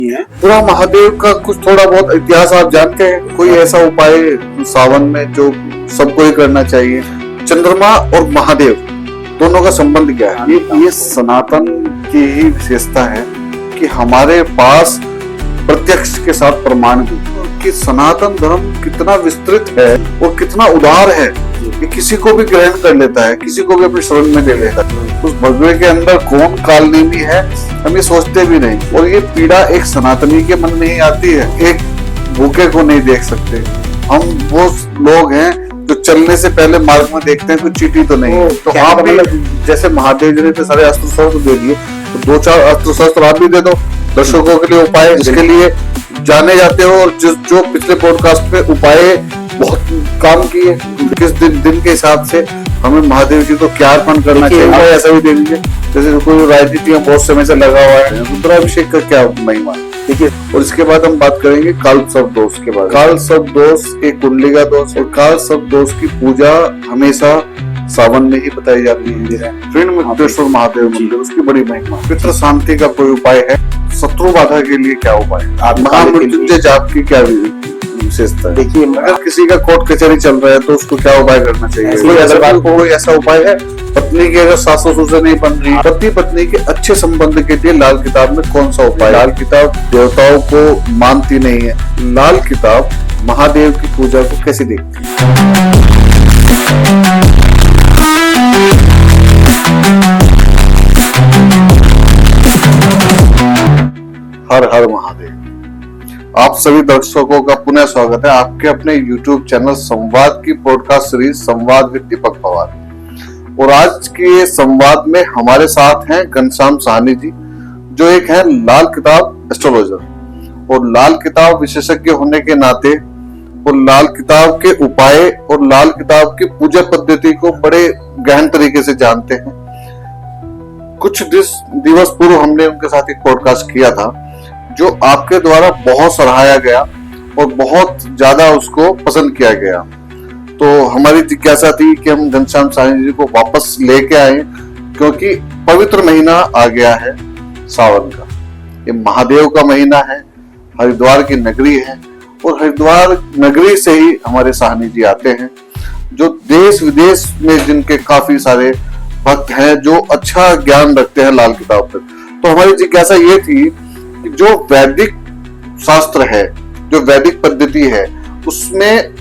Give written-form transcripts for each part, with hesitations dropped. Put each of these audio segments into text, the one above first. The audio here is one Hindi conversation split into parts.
पूरा महादेव का कुछ थोड़ा बहुत इतिहास आप जानते हैं? कोई ऐसा उपाय सावन में जो सबको ही करना चाहिए? चंद्रमा और महादेव दोनों का संबंध क्या है? ये सनातन की ही विशेषता है कि हमारे पास प्रत्यक्ष के साथ प्रमाण भी कि सनातन धर्म कितना विस्तृत है और कितना उदार है कि किसी को भी ग्रहण कर लेता है, किसी को भी अपनी शरण में ले लेता है। उस भगवे के अंदर कौन कालनेमी है हम ये सोचते भी नहीं, और ये पीड़ा एक सनातनी के मन में ही आती है, एक भूखे को नहीं देख सकते। हम वो लोग हैं जो चलने से पहले मार्ग में देखते हैं कुछ चीटी तो नहीं है। तो आप भी जैसे महादेव जी ने तो सारे अस्त्र शस्त्र दे दिए, तो 2-4 अस्त्र शस्त्र आप भी दे दो दर्शकों के लिए उपाय जिसके लिए जाने जाते हो, और जो पिछले पॉडकास्ट पे उपाय बहुत काम किए, किस दिन के हिसाब से हमें महादेव जी को क्या अर्पण करना चाहिए ऐसा भी दे दीजिए। जैसे कोई राजनीति में बहुत समय से लगा हुआ है, रुद्राभिषेक का क्या महिमा देखिए। और इसके बाद हम बात करेंगे काल सर्प दोष के बारे में। काल सर्प दोष एक कुंडली का दोष, और काल सर्प दोष की पूजा हमेशा सावन में ही बताई जाती है। फिर मुक्तेश्वर महादेव मंदिर, उसकी बड़ी महिमा। पितृ शांति का कोई उपाय है? शत्रु बाधा के लिए क्या उपाय है? महामृत्युंजय जाप की क्या विशेषता है? देखिए, अगर किसी का कोर्ट कचहरी चल रहा है तो उसको क्या उपाय करना चाहिए? कोई ऐसा उपाय है? पत्नी की अगर सास ससुर से नहीं बन रही, पति पत्नी के अच्छे संबंध के लिए लाल किताब में कौन सा उपाय? लाल किताब देवताओं को मानती नहीं है, लाल किताब महादेव की पूजा को कैसे देखती है? हर हर महादेव। आप सभी दर्शकों का पुनः स्वागत है आपके अपने YouTube चैनल संवाद की पॉडकास्ट सीरीज संवाद विद दीपक पवार। और आज के संवाद में हमारे साथ हैं घनश्याम साहनी जी, जो एक है लाल किताब एस्ट्रोलॉजर और लाल किताब विशेषज्ञ होने के नाते और लाल किताब के उपाय और लाल किताब की पूजा पद्धति को बड़े गहन तरीके से जानते हैं। कुछ दिवस पूर्व हमने उनके साथ एक पॉडकास्ट किया था जो आपके द्वारा बहुत सराहाया गया और बहुत ज्यादा उसको पसंद किया गया। तो हमारी जिज्ञासा थी कि हम घनश्याम साहनी जी को वापस लेके आए, क्योंकि पवित्र महीना आ गया है सावन का। ये महादेव का महीना है, हरिद्वार की नगरी है, और हरिद्वार नगरी से ही हमारे साहनी जी आते हैं, जो देश विदेश में जिनके काफी सारे भक्त हैं जो अच्छा ज्ञान रखते हैं लाल किताब पर। तो हमारी जिज्ञासा ये थी कि जो वैदिक शास्त्र है, जो वैदिक पद्धति है, उसमें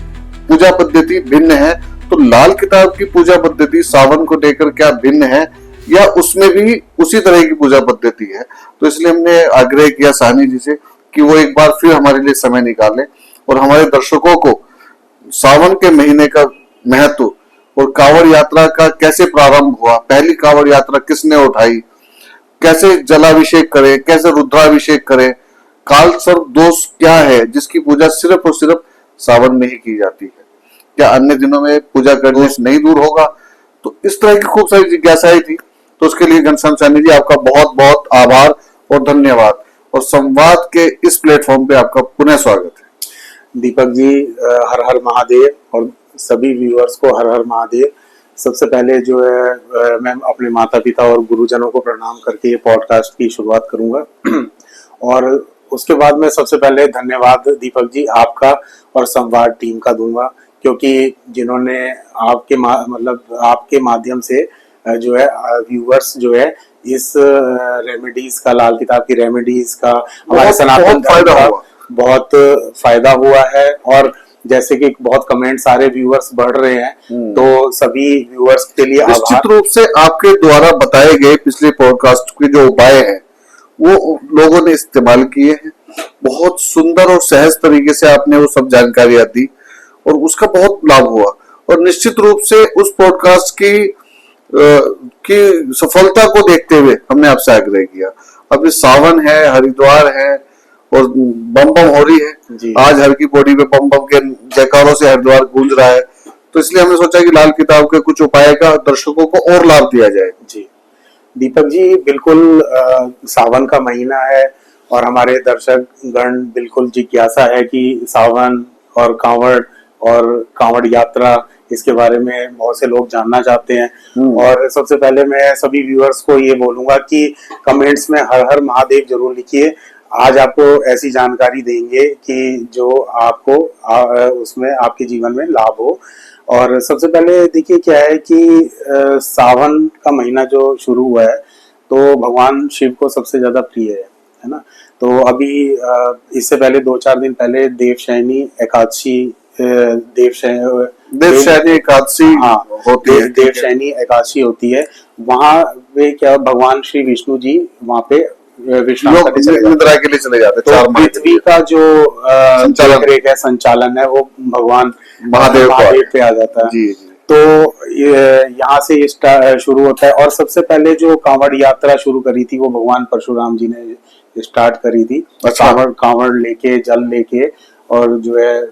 पूजा पद्धति भिन्न है, तो लाल किताब की पूजा पद्धति सावन को लेकर क्या भिन्न है, या उसमें भी उसी तरह की पूजा पद्धति है? तो इसलिए हमने आग्रह किया साहनी जी से कि वो एक बार फिर हमारे लिए समय निकालें और हमारे दर्शकों को सावन के महीने का महत्व और कांवड़ यात्रा का कैसे प्रारंभ हुआ, पहली कांवड़ यात्रा किसने उठाई, कैसे जलाभिषेक करें, कैसे रुद्राभिषेक करें, काल सर्प दोष क्या है जिसकी पूजा सिर्फ और सिर्फ सावन में ही की जाती है, क्या अन्य दिनों में पूजा करने से नहीं दूर होगा? तो इस तरह की खूब सारी जिज्ञासाएं थी। तो उसके लिए घनश्याम साहनी जी आपका बहुत बहुत आभार और धन्यवाद, और संवाद के इस प्लेटफॉर्म पे आपका पुनः स्वागत है। दीपक जी, हर हर महादेव, और सभी व्यूअर्स को हर हर महादेव। सबसे पहले जो है मैं अपने माता पिता और गुरुजनों को प्रणाम करके ये पॉडकास्ट की शुरुआत करूंगा। और उसके बाद में सबसे पहले धन्यवाद दीपक जी आपका और संवाद टीम का दूंगा, क्योंकि जिन्होंने आपके माध्यम से जो है व्यूअर्स जो है इस रेमेडीज का, लाल किताब की रेमेडीज का हमारे सनातन बहुत फायदा हुआ है। और जैसे कि बहुत कमेंट सारे व्यूअर्स बढ़ रहे हैं, तो सभी व्यूअर्स के लिए निश्चित रूप से आपके द्वारा बताए गए पिछले पॉडकास्ट के जो उपाय हैं वो लोगों ने इस्तेमाल किए हैं। बहुत सुंदर और सहज तरीके से आपने वो सब जानकारियां दी और उसका बहुत लाभ हुआ। और निश्चित रूप से उस पॉडकास्ट की सफलता को देखते हुए हमने आपसे आग्रह किया। अभी सावन है, हरिद्वार है और बम बम हो रही है। आज हर की पौड़ी पे बम बम के जयकारों से हरिद्वार गूंज रहा है, तो इसलिए हमने सोचा कि लाल किताब के कुछ उपाय का दर्शकों को और लाभ दिया जाए। जी दीपक जी, बिल्कुल सावन का महीना है और हमारे दर्शक गण बिल्कुल जिज्ञासा है कि सावन और कांवड़ यात्रा, इसके बारे में बहुत से लोग जानना चाहते हैं। और सबसे पहले मैं सभी व्यूअर्स को ये बोलूंगा कि कमेंट्स में हर हर महादेव जरूर लिखिए। आज आपको ऐसी जानकारी देंगे कि जो आपको उसमें आपके जीवन में लाभ हो। और सबसे पहले देखिए क्या है कि सावन का महीना जो शुरू हुआ है तो भगवान शिव को सबसे ज्यादा प्रिय है ना। तो अभी इससे पहले 2-4 दिन पहले देवशयनी एकादशी देवशयनी एकादशी हाँ होती है। देवशयनी एकादशी होती है। वहाँ पे क्या भगवान श्री विष्णु जी वहाँ पे विश्राम लोग करने चले जाते हैं। निद्रा के लिए चले जाते हैं। तो 4 महीने पृथ्वी का जो संचालन। देख रेख है, संचालन है, वो भगवान महादेव पे आ जाता है। जी जी। तो यहाँ से ये शुरू होता है। और सबसे पहले जो कांवड़ यात्रा शुरू करी थी वो भगवान परशुराम जी ने स्टार्ट करी थी। अच्छा। कांवड़ लेके, जल लेके, और जो है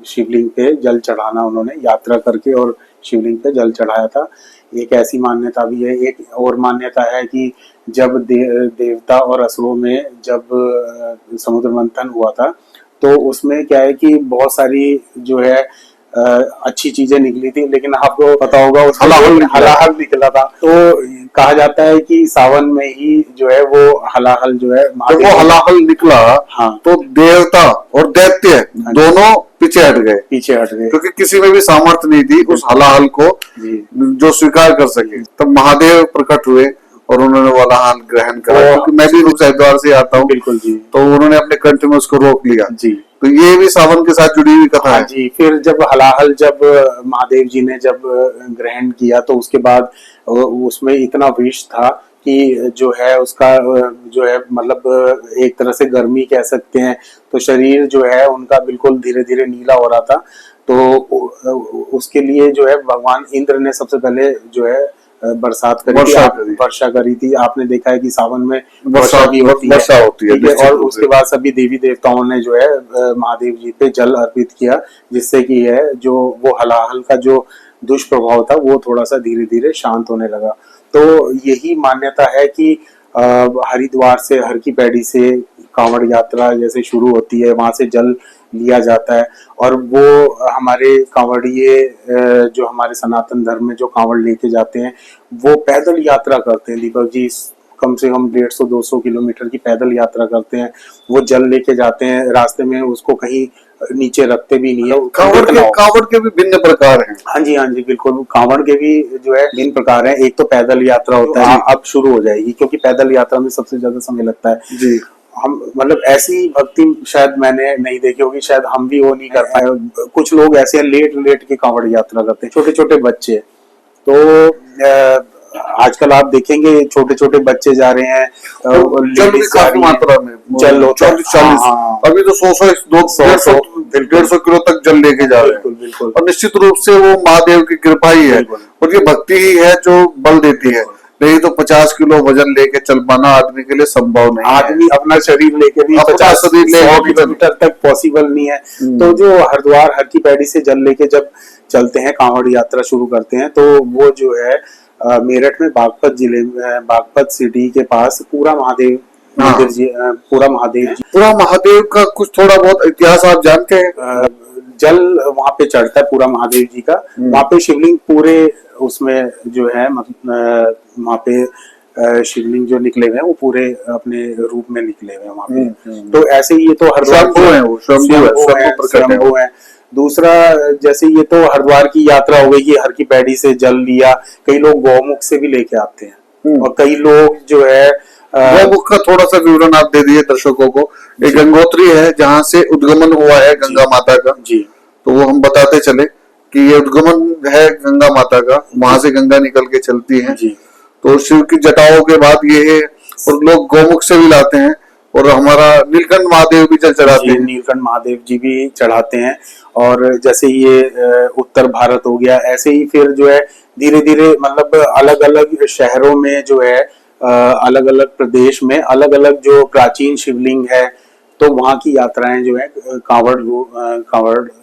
शिवलिंग पे जल चढ़ाना, उन्होंने यात्रा करके और शिवलिंग पे जल चढ़ाया था। एक ऐसी मान्यता भी है। एक और मान्यता है कि जब देवता और असुरों में जब समुद्र मंथन हुआ था तो उसमें क्या है कि बहुत सारी जो है अच्छी चीजें निकली थी, लेकिन आपको पता होगा उसमें हलाहल निकला था। तो कहा जाता है कि सावन में ही जो है वो हलाहल जो है जब वो हलाहल निकला हाँ तो देवता और दैत्य दोनों पीछे हट गए, क्योंकि किसी में भी सामर्थ्य नहीं थी उस हलाहल को जो स्वीकार कर सके। तब महादेव प्रकट हुए और उन्होंने वो हलाहल ग्रहण करा। क्योंकि मैं भी रूप हरिद्वार से आता हूँ, बिल्कुल जी, तो उन्होंने अपने कंठ में उसको रोक लिया जी। तो ये भी सावन के साथ जुड़ी हुई कथा है जी। फिर जब हलाहल जब महादेव जी ने जब ग्रहण किया तो उसके बाद उसमें इतना विष था कि जो है उसका जो है मतलब एक तरह से गर्मी कह सकते हैं। तो शरीर जो है उनका बिल्कुल धीरे धीरे नीला हो रहा था। तो उसके लिए जो है भगवान इंद्र ने सबसे पहले जो है बरसात वर्षा करी थी। आपने देखा है कि सावन में वर्षा भी होती है। और उसके बाद सभी देवी देवताओं ने जो है महादेव जी पे जल अर्पित किया, जिससे कि है जो वो हलाहल का जो दुष्प्रभाव था वो थोड़ा सा धीरे धीरे शांत होने लगा। तो यही मान्यता है कि हरिद्वार से, हर की पैड़ी से कांवड़ यात्रा जैसे शुरू होती है, वहां से जल लिया जाता है। और वो हमारे कांवड़िए जो हमारे सनातन धर्म में जो कांवड़ लेके जाते हैं वो पैदल यात्रा करते हैं दीपक जी। कम से कम 150-200 किलोमीटर की पैदल यात्रा करते हैं। वो जल लेके जाते हैं, रास्ते में उसको कहीं नीचे रखते भी नहीं है। कांवड़ के भी भिन्न प्रकार हैं। हाँ जी, हाँ जी, बिल्कुल। कांवड़ के भी जो है भिन्न प्रकार हैं। एक तो पैदल यात्रा होता है, अब शुरू हो जाएगी क्योंकि पैदल यात्रा में सबसे ज्यादा समय लगता है जी। हम मतलब ऐसी भक्ति शायद मैंने नहीं देखी होगी, शायद हम भी वो नहीं कर पाए। कुछ लोग ऐसे लेट के कांवड़ यात्रा करते हैं, छोटे छोटे बच्चे। तो आजकल आप देखेंगे छोटे छोटे बच्चे जा रहे हैं, लेडीज काफी मात्रा में जल 40-40 अभी तो 100-150 किलो तक जल लेके जा रहे हैं। बिल्कुल। और निश्चित रूप से वो महादेव की कृपा ही है और ये भक्ति ही है जो बल देती है। नहीं तो 50 किलो वजन लेके चल पाना आदमी के लिए संभव नहीं। आदमी अपना शरीर लेके भी 100 किलोमीटर तक पॉसिबल नहीं है। तो जो हरिद्वार, हर की पैड़ी से जल लेके जब चलते हैं, कांवड़ यात्रा शुरू करते हैं, तो वो जो है मेरठ में बागपत जिले में, बागपत सिटी के पास पूरा महादेव मंदिर जी, पूरा महादेव का कुछ थोड़ा बहुत इतिहास आप जानते हैं? जल वहां पे चढ़ता है पूरा महादेव जी का। वहां पे शिवलिंग पूरे उसमें जो है वहां पे शिवलिंग जो निकले हुए हैं वो पूरे अपने रूप में निकले हुए हैं वहां पे। तो ऐसे ही ये तो हरिद्वार स्वयंभू है। दूसरा जैसे ये तो हरिद्वार की यात्रा हो गई, ये हर की पैड़ी से जल लिया। कई लोग गौमुख से भी लेके आते हैं और कई लोग जो है गौमुख का थोड़ा सा विवरण आप दे दिए दर्शकों को। एक गंगोत्री है जहाँ से उद्गमन हुआ है गंगा माता का जी, तो वो हम बताते चले कि ये उद्गमन है गंगा माता का, वहां से गंगा निकल के चलती है जी। तो शिव की जटाओं के बाद ये है, और लोग गौमुख से भी लाते हैं। और हमारा नीलकंठ महादेव भी जल चढ़ाते हैं, नीलकंठ महादेव जी भी चढ़ाते हैं। और जैसे ये उत्तर भारत हो गया, ऐसे ही फिर जो है धीरे धीरे मतलब अलग अलग शहरों में जो है अलग अलग प्रदेश में अलग अलग जो प्राचीन शिवलिंग है, तो वहां की यात्राएं जो है कांवड़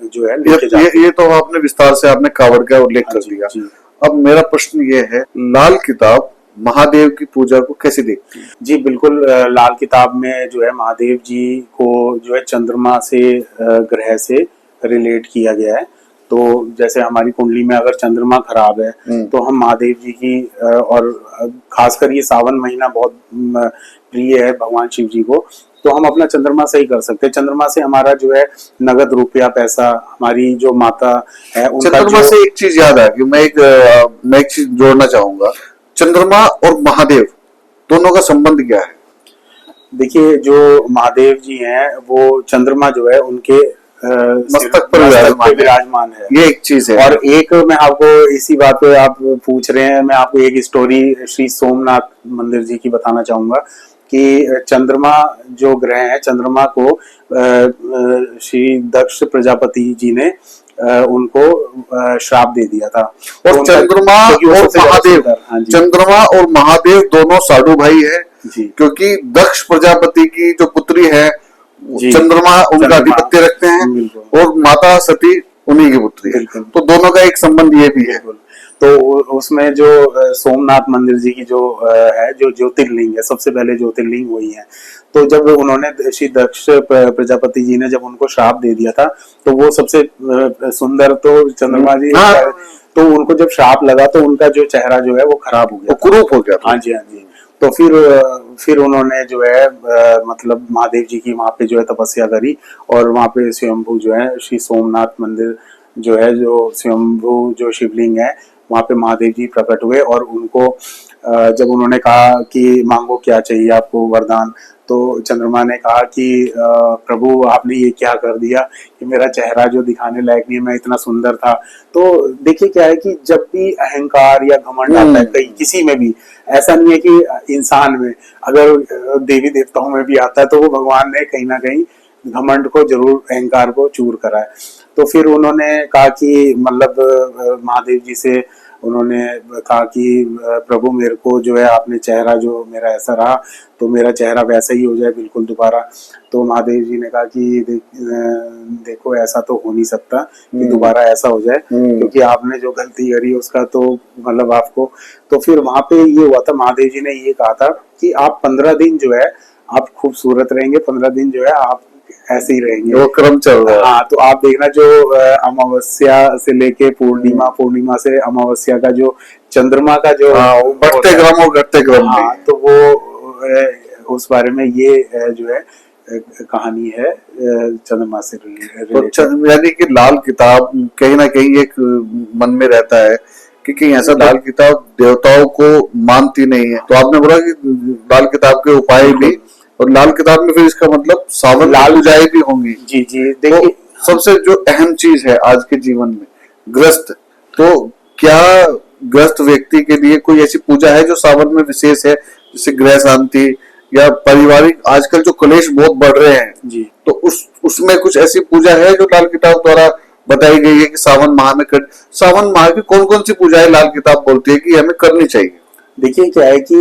जो है ये तो आपने विस्तार से आपने कांवड़ का उल्लेख कर दिया। अब मेरा प्रश्न ये है, लाल किताब महादेव की पूजा को कैसे देखती है? जी बिल्कुल, लाल किताब में जो है महादेव जी को जो है चंद्रमा से, ग्रह से रिलेट किया गया है। तो जैसे हमारी कुंडली में अगर चंद्रमा खराब है तो हम महादेव जी की और खासकर ये सावन महीना बहुत प्रिय है भगवान शिव जी को, तो हम अपना चंद्रमा सही कर सकते हैं। चंद्रमा से हमारा जो है नगद रुपया पैसा, हमारी जो माता है उनका चंद्रमा से एक चीज याद आ गई, मैं एक चीज जोड़ना चाहूंगा। चंद्रमा और महादेव दोनों का संबंध क्या है? देखिए, जो महादेव जी हैं वो चंद्रमा जो है उनके मस्तक पर विराजमान है, ये एक चीज है। और एक मैं आपको इसी बात पे आप पूछ रहे हैं, मैं आपको एक स्टोरी श्री सोमनाथ मंदिर जी की बताना चाहूंगा कि चंद्रमा जो ग्रह है, चंद्रमा को श्री दक्ष प्रजापति जी ने उनको श्राप दे दिया था। और चंद्रमा और महादेव, चंद्रमा और महादेव दोनों साधु भाई है जी, क्योंकि दक्ष प्रजापति की जो पुत्री है चंद्रमा उनका आधिपत्य रखते हैं और माता सती उन्हीं की पुत्री है, तो दोनों का एक संबंध ये भी है। तो उसमें जो सोमनाथ मंदिर जी की जो है, जो ज्योतिर्लिंग है, सबसे पहले ज्योतिर्लिंग वही है। तो जब उन्होंने श्री दक्ष प्रजापति जी ने जब उनको श्राप दे दिया था, तो वो सबसे सुंदर तो चंद्रमा जी, तो उनको जब श्राप लगा तो उनका जो चेहरा जो है वो खराब हो गया, कुरूप हो गया। हाँ जी, हाँ जी। तो फिर उन्होंने जो है मतलब महादेव जी की वहां पे जो है तपस्या करी, और वहां पे स्वयंभू जो है श्री सोमनाथ मंदिर जो है, जो स्वयंभू जो शिवलिंग है, वहां पे महादेव जी प्रकट हुए। और उनको जब उन्होंने कहा कि मांगो क्या चाहिए आपको वरदान, तो चंद्रमा ने कहा कि प्रभु आपने ये क्या कर दिया कि मेरा चेहरा जो दिखाने लायक नहीं है, मैं इतना सुंदर था। तो देखिए क्या है कि जब भी अहंकार या घमंड आता है कहीं किसी में भी, ऐसा नहीं है कि इंसान में, अगर देवी देवताओं में भी आता है, तो वो भगवान ने कहीं ना कहीं घमंड को जरूर, अहंकार को चूर करा है। तो फिर उन्होंने कहा कि मतलब महादेव जी से उन्होंने कहा कि प्रभु मेरे को जो है आपने चेहरा जो मेरा ऐसा रहा, तो मेरा चेहरा वैसा ही हो जाए बिल्कुल दोबारा। तो महादेव जी ने कहा कि देखो ऐसा तो हो नहीं सकता कि दोबारा ऐसा हो जाए, क्योंकि आपने जो गलती करी उसका तो मतलब आपको। तो फिर वहां पे ये हुआ था, महादेव जी ने ये कहा था कि आप 15 दिन जो है आप खूबसूरत रहेंगे, 15 दिन जो है आप ऐसे ही रहेंगे, वो क्रम चल रहा है। हाँ, तो आप देखना जो अमावस्या से लेके पूर्णिमा, पूर्णिमा से अमावस्या का जो चंद्रमा का जो बढ़ते क्रम और घटते क्रम, हाँ, तो वो उस बारे में ये जो है कहानी है चंद्रमा से तो यानी कि लाल किताब कहीं ना कहीं एक मन में रहता है कि कहीं ऐसा लाल किताब देवताओं को मानती नहीं है, तो आपने बोला कि लाल किताब के उपाय भी, और लाल किताब में फिर इसका मतलब सावन लाल पूजाएं भी होंगी। जी जी, देखिए तो सबसे जो अहम चीज है आज के जीवन में ग्रस्त, तो क्या ग्रस्त व्यक्ति के लिए कोई ऐसी पूजा है जो सावन में विशेष है, जैसे गृह शांति या पारिवारिक, आजकल जो कलेश बहुत बढ़ रहे हैं जी, तो उसमें कुछ ऐसी पूजा है जो लाल किताब द्वारा बताई गई है कि सावन माह में सावन माह की कौन कौन सी पूजाएं लाल किताब बोलती है कि हमें करनी चाहिए? देखिए क्या है कि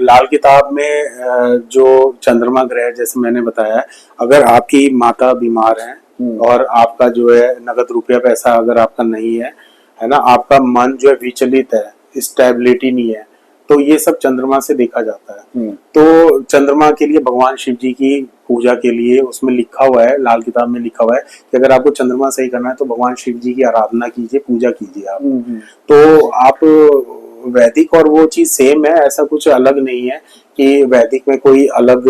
लाल किताब में जो चंद्रमा ग्रह, जैसे मैंने बताया, अगर आपकी माता बीमार है और आपका जो है नगद रुपया पैसा अगर आपका नहीं है ना, आपका मन जो है विचलित है, स्टेबिलिटी नहीं है, तो ये सब चंद्रमा से देखा जाता है। तो चंद्रमा के लिए भगवान शिव जी की पूजा के लिए उसमें लिखा हुआ है, लाल किताब में लिखा हुआ है कि अगर आपको चंद्रमा सही करना है तो भगवान शिव जी की आराधना कीजिए, पूजा कीजिए आप। तो आप वैदिक और वो चीज सेम है, ऐसा कुछ अलग नहीं है कि वैदिक में कोई अलग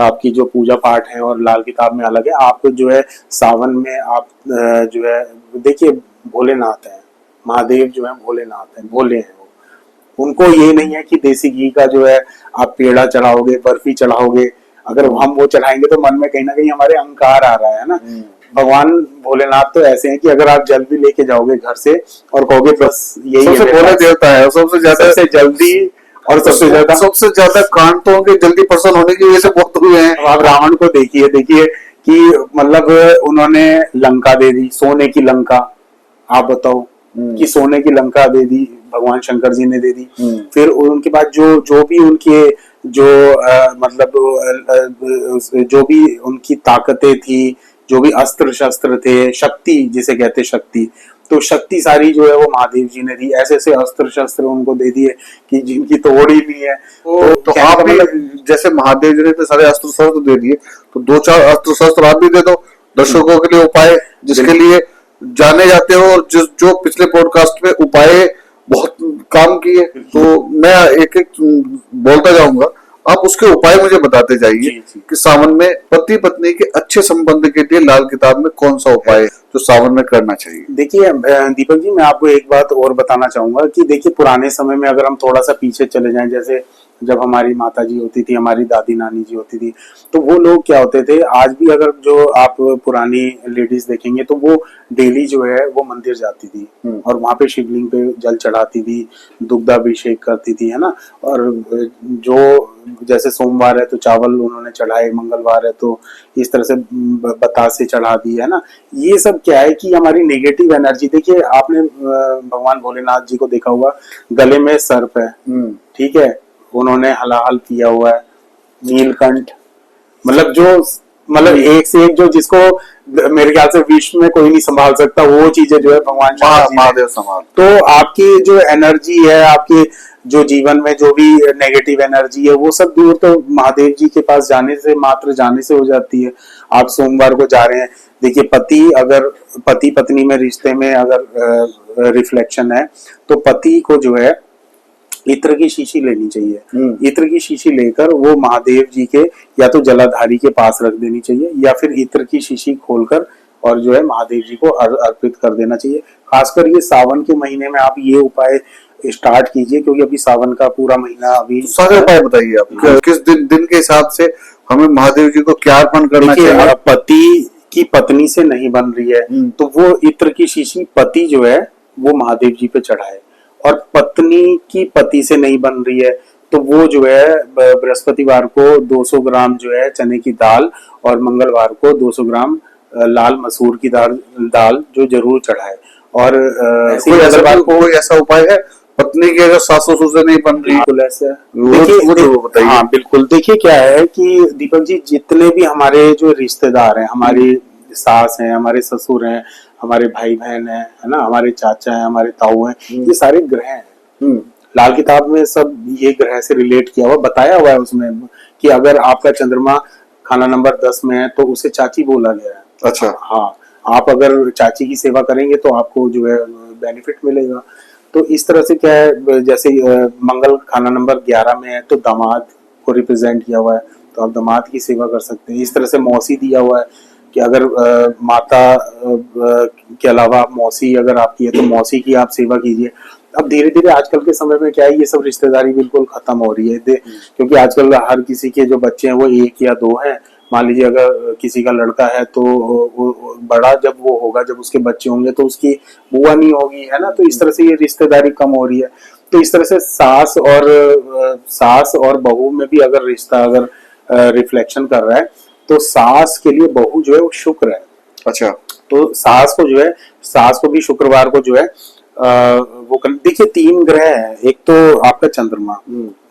आपकी जो पूजा पाठ है और लाल किताब में अलग है। आप जो है सावन में आप जो है, देखिए भोलेनाथ है, महादेव जो है भोलेनाथ है, भोले हैं वो, उनको ये नहीं है कि देसी घी का जो है आप पेड़ा चढ़ाओगे, बर्फी चढ़ाओगे, अगर हम वो चढ़ाएंगे तो मन में कहीं ना कहीं हमारे अहंकार आ रहा है ना। भगवान भोलेनाथ तो ऐसे हैं कि अगर आप जल भी लेके जाओगे घर से और कहोगे बस यही सबसे भोले देवता है, सबसे जल्दी और सबसे ज्यादा कांड तो उनके जल्दी प्रसन्न होने की वजह से बहुत हुए हैं। आप रावण को देखिए कि मतलब उन्होंने लंका दे दी, सोने की लंका, आप बताओ कि सोने की लंका दे दी, भगवान शंकर जी ने दे दी। फिर उनके बाद जो भी उनके जो मतलब जो भी उनकी ताकतें थी, जो भी अस्त्र शस्त्र थे, शक्ति जिसे कहते शक्ति, तो शक्ति सारी जो है वो महादेव जी ने दी। ऐसे ऐसे अस्त्र शस्त्र उनको दे दिए कि जिनकी तोड़ ही नहीं है। तो आप भी जैसे महादेव जी ने तो सारे अस्त्र शस्त्र दे दिए, तो 2-4 अस्त्र शस्त्र आप भी दे दो दर्शकों के लिए उपाय, जिसके लिए जाने जाते हो और जो पिछले पॉडकास्ट में उपाय बहुत काम किए, तो मैं एक एक बोलता जाऊंगा, आप उसके उपाय मुझे बताते जाइए कि सावन में पति पत्नी के अच्छे संबंध के लिए लाल किताब में कौन सा उपाय है जो सावन में करना चाहिए। देखिए दीपक जी, मैं आपको एक बात और बताना चाहूंगा कि देखिए पुराने समय में अगर हम थोड़ा सा पीछे चले जाएं, जैसे जब हमारी माता जी होती थी, हमारी दादी नानी जी होती थी, तो वो लोग क्या होते थे, आज भी अगर जो आप पुरानी लेडीज देखेंगे तो वो डेली जो है वो मंदिर जाती थी और वहां पे शिवलिंग पे जल चढ़ाती थी, दुग्धाभिषेक करती थी, है ना। और जो जैसे सोमवार है तो चावल उन्होंने चढ़ाए, मंगलवार है तो इस तरह से बतासे चढ़ा दी, है ना। ये सब क्या है कि हमारी नेगेटिव एनर्जी, देखिए आपने भगवान भोलेनाथ जी को देखा हुआ, गले में सर्प है, ठीक है, उन्होंने हलाहल किया हुआ है, नीलकंठ, मतलब एक से एक जो जिसको मेरे ख्याल से विश्व में कोई नहीं संभाल सकता, वो चीजें जो है भगवान महादेव संभाल। तो आपकी जो एनर्जी है, आपके जो जीवन में जो भी नेगेटिव एनर्जी है, वो सब दूर तो महादेव जी के पास जाने से, मात्र जाने से हो जाती है। आप सोमवार को जा रहे हैं, देखिए पति पत्नी में रिश्ते में अगर रिफ्लेक्शन है तो पति को जो है इत्र की शीशी लेनी चाहिए। इत्र की शीशी लेकर वो महादेव जी के या तो जलाधारी के पास रख देनी चाहिए, या फिर इत्र की शीशी खोलकर और जो है महादेव जी को अर्पित कर देना चाहिए। खासकर ये सावन के महीने में आप ये उपाय स्टार्ट कीजिए, क्योंकि अभी सावन का पूरा महीना अभी। सारे उपाय बताइए आप, किस दिन के हिसाब से हमें महादेव जी को क्या अर्पण करना चाहिए। पति की पत्नी से नहीं बन रही है तो वो इत्र की शीशी पति जो है वो महादेव जी पे चढ़ाए, और पत्नी की पति से नहीं बन रही है तो वो जो है बृहस्पतिवार को 200 ग्राम जो है चने की दाल और मंगलवार को 200 ग्राम लाल मसूर की दाल जो जरूर चढ़ाए। और कोई ऐसा उपाय है पत्नी की अगर सास ससुर से नहीं बन रही, बिल्कुल ऐसा देखिए, हाँ बिल्कुल। देखिए क्या है कि दीपक जी, जितने भी हमारे जो रिश्तेदार हैं, हमारी सास हैं, हमारे ससुर हैं, हमारे भाई बहन है ना, हमारे चाचा हैं, हमारे ताऊ हैं, ये सारे ग्रह हैं। लाल किताब में सब ये ग्रह से रिलेट किया हुआ, बताया हुआ है उसमें कि अगर आपका चंद्रमा खाना नंबर 10 में है तो उसे चाची बोला गया है। अच्छा, हाँ, आप अगर चाची की सेवा करेंगे तो आपको जो है बेनिफिट मिलेगा। तो इस तरह से क्या है, जैसे मंगल खाना नंबर 11 में है तो दामाद को रिप्रेजेंट किया हुआ है, तो आप दामाद की सेवा कर सकते हैं। इस तरह से मौसी दिया हुआ है कि अगर माता के अलावा मौसी अगर आपकी है तो मौसी की आप सेवा कीजिए। अब धीरे धीरे आजकल के समय में क्या है, ये सब रिश्तेदारी बिल्कुल खत्म हो रही है, क्योंकि आजकल हर किसी के जो बच्चे हैं वो 1 या 2 हैं। मान लीजिए अगर किसी का लड़का है तो बड़ा जब वो होगा, जब उसके बच्चे होंगे तो उसकी बुआ नहीं होगी, है ना। तो इस तरह से ये रिश्तेदारी कम हो रही है। तो इस तरह से सास और बहू में भी अगर रिश्ता अगर रिफ्लेक्शन कर रहा है तो सास के लिए बहू जो है वो शुक्र है। अच्छा, तो सास को भी शुक्रवार को जो है वो देखिए 3 ग्रह है, एक तो आपका चंद्रमा,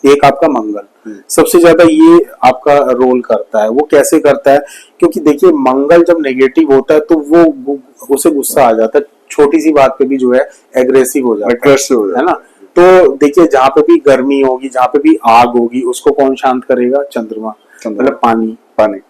एक आपका मंगल, सबसे ज्यादा ये आपका रोल करता है। वो कैसे करता है, क्योंकि देखिए मंगल जब नेगेटिव होता है तो वो उसे गुस्सा आ जाता है, छोटी सी बात पे भी जो है एग्रेसिव हो जाता है ना। तो देखिए जहाँ पे भी गर्मी होगी, जहाँ पे भी आग होगी, उसको कौन शांत करेगा, चंद्रमा, मतलब पानी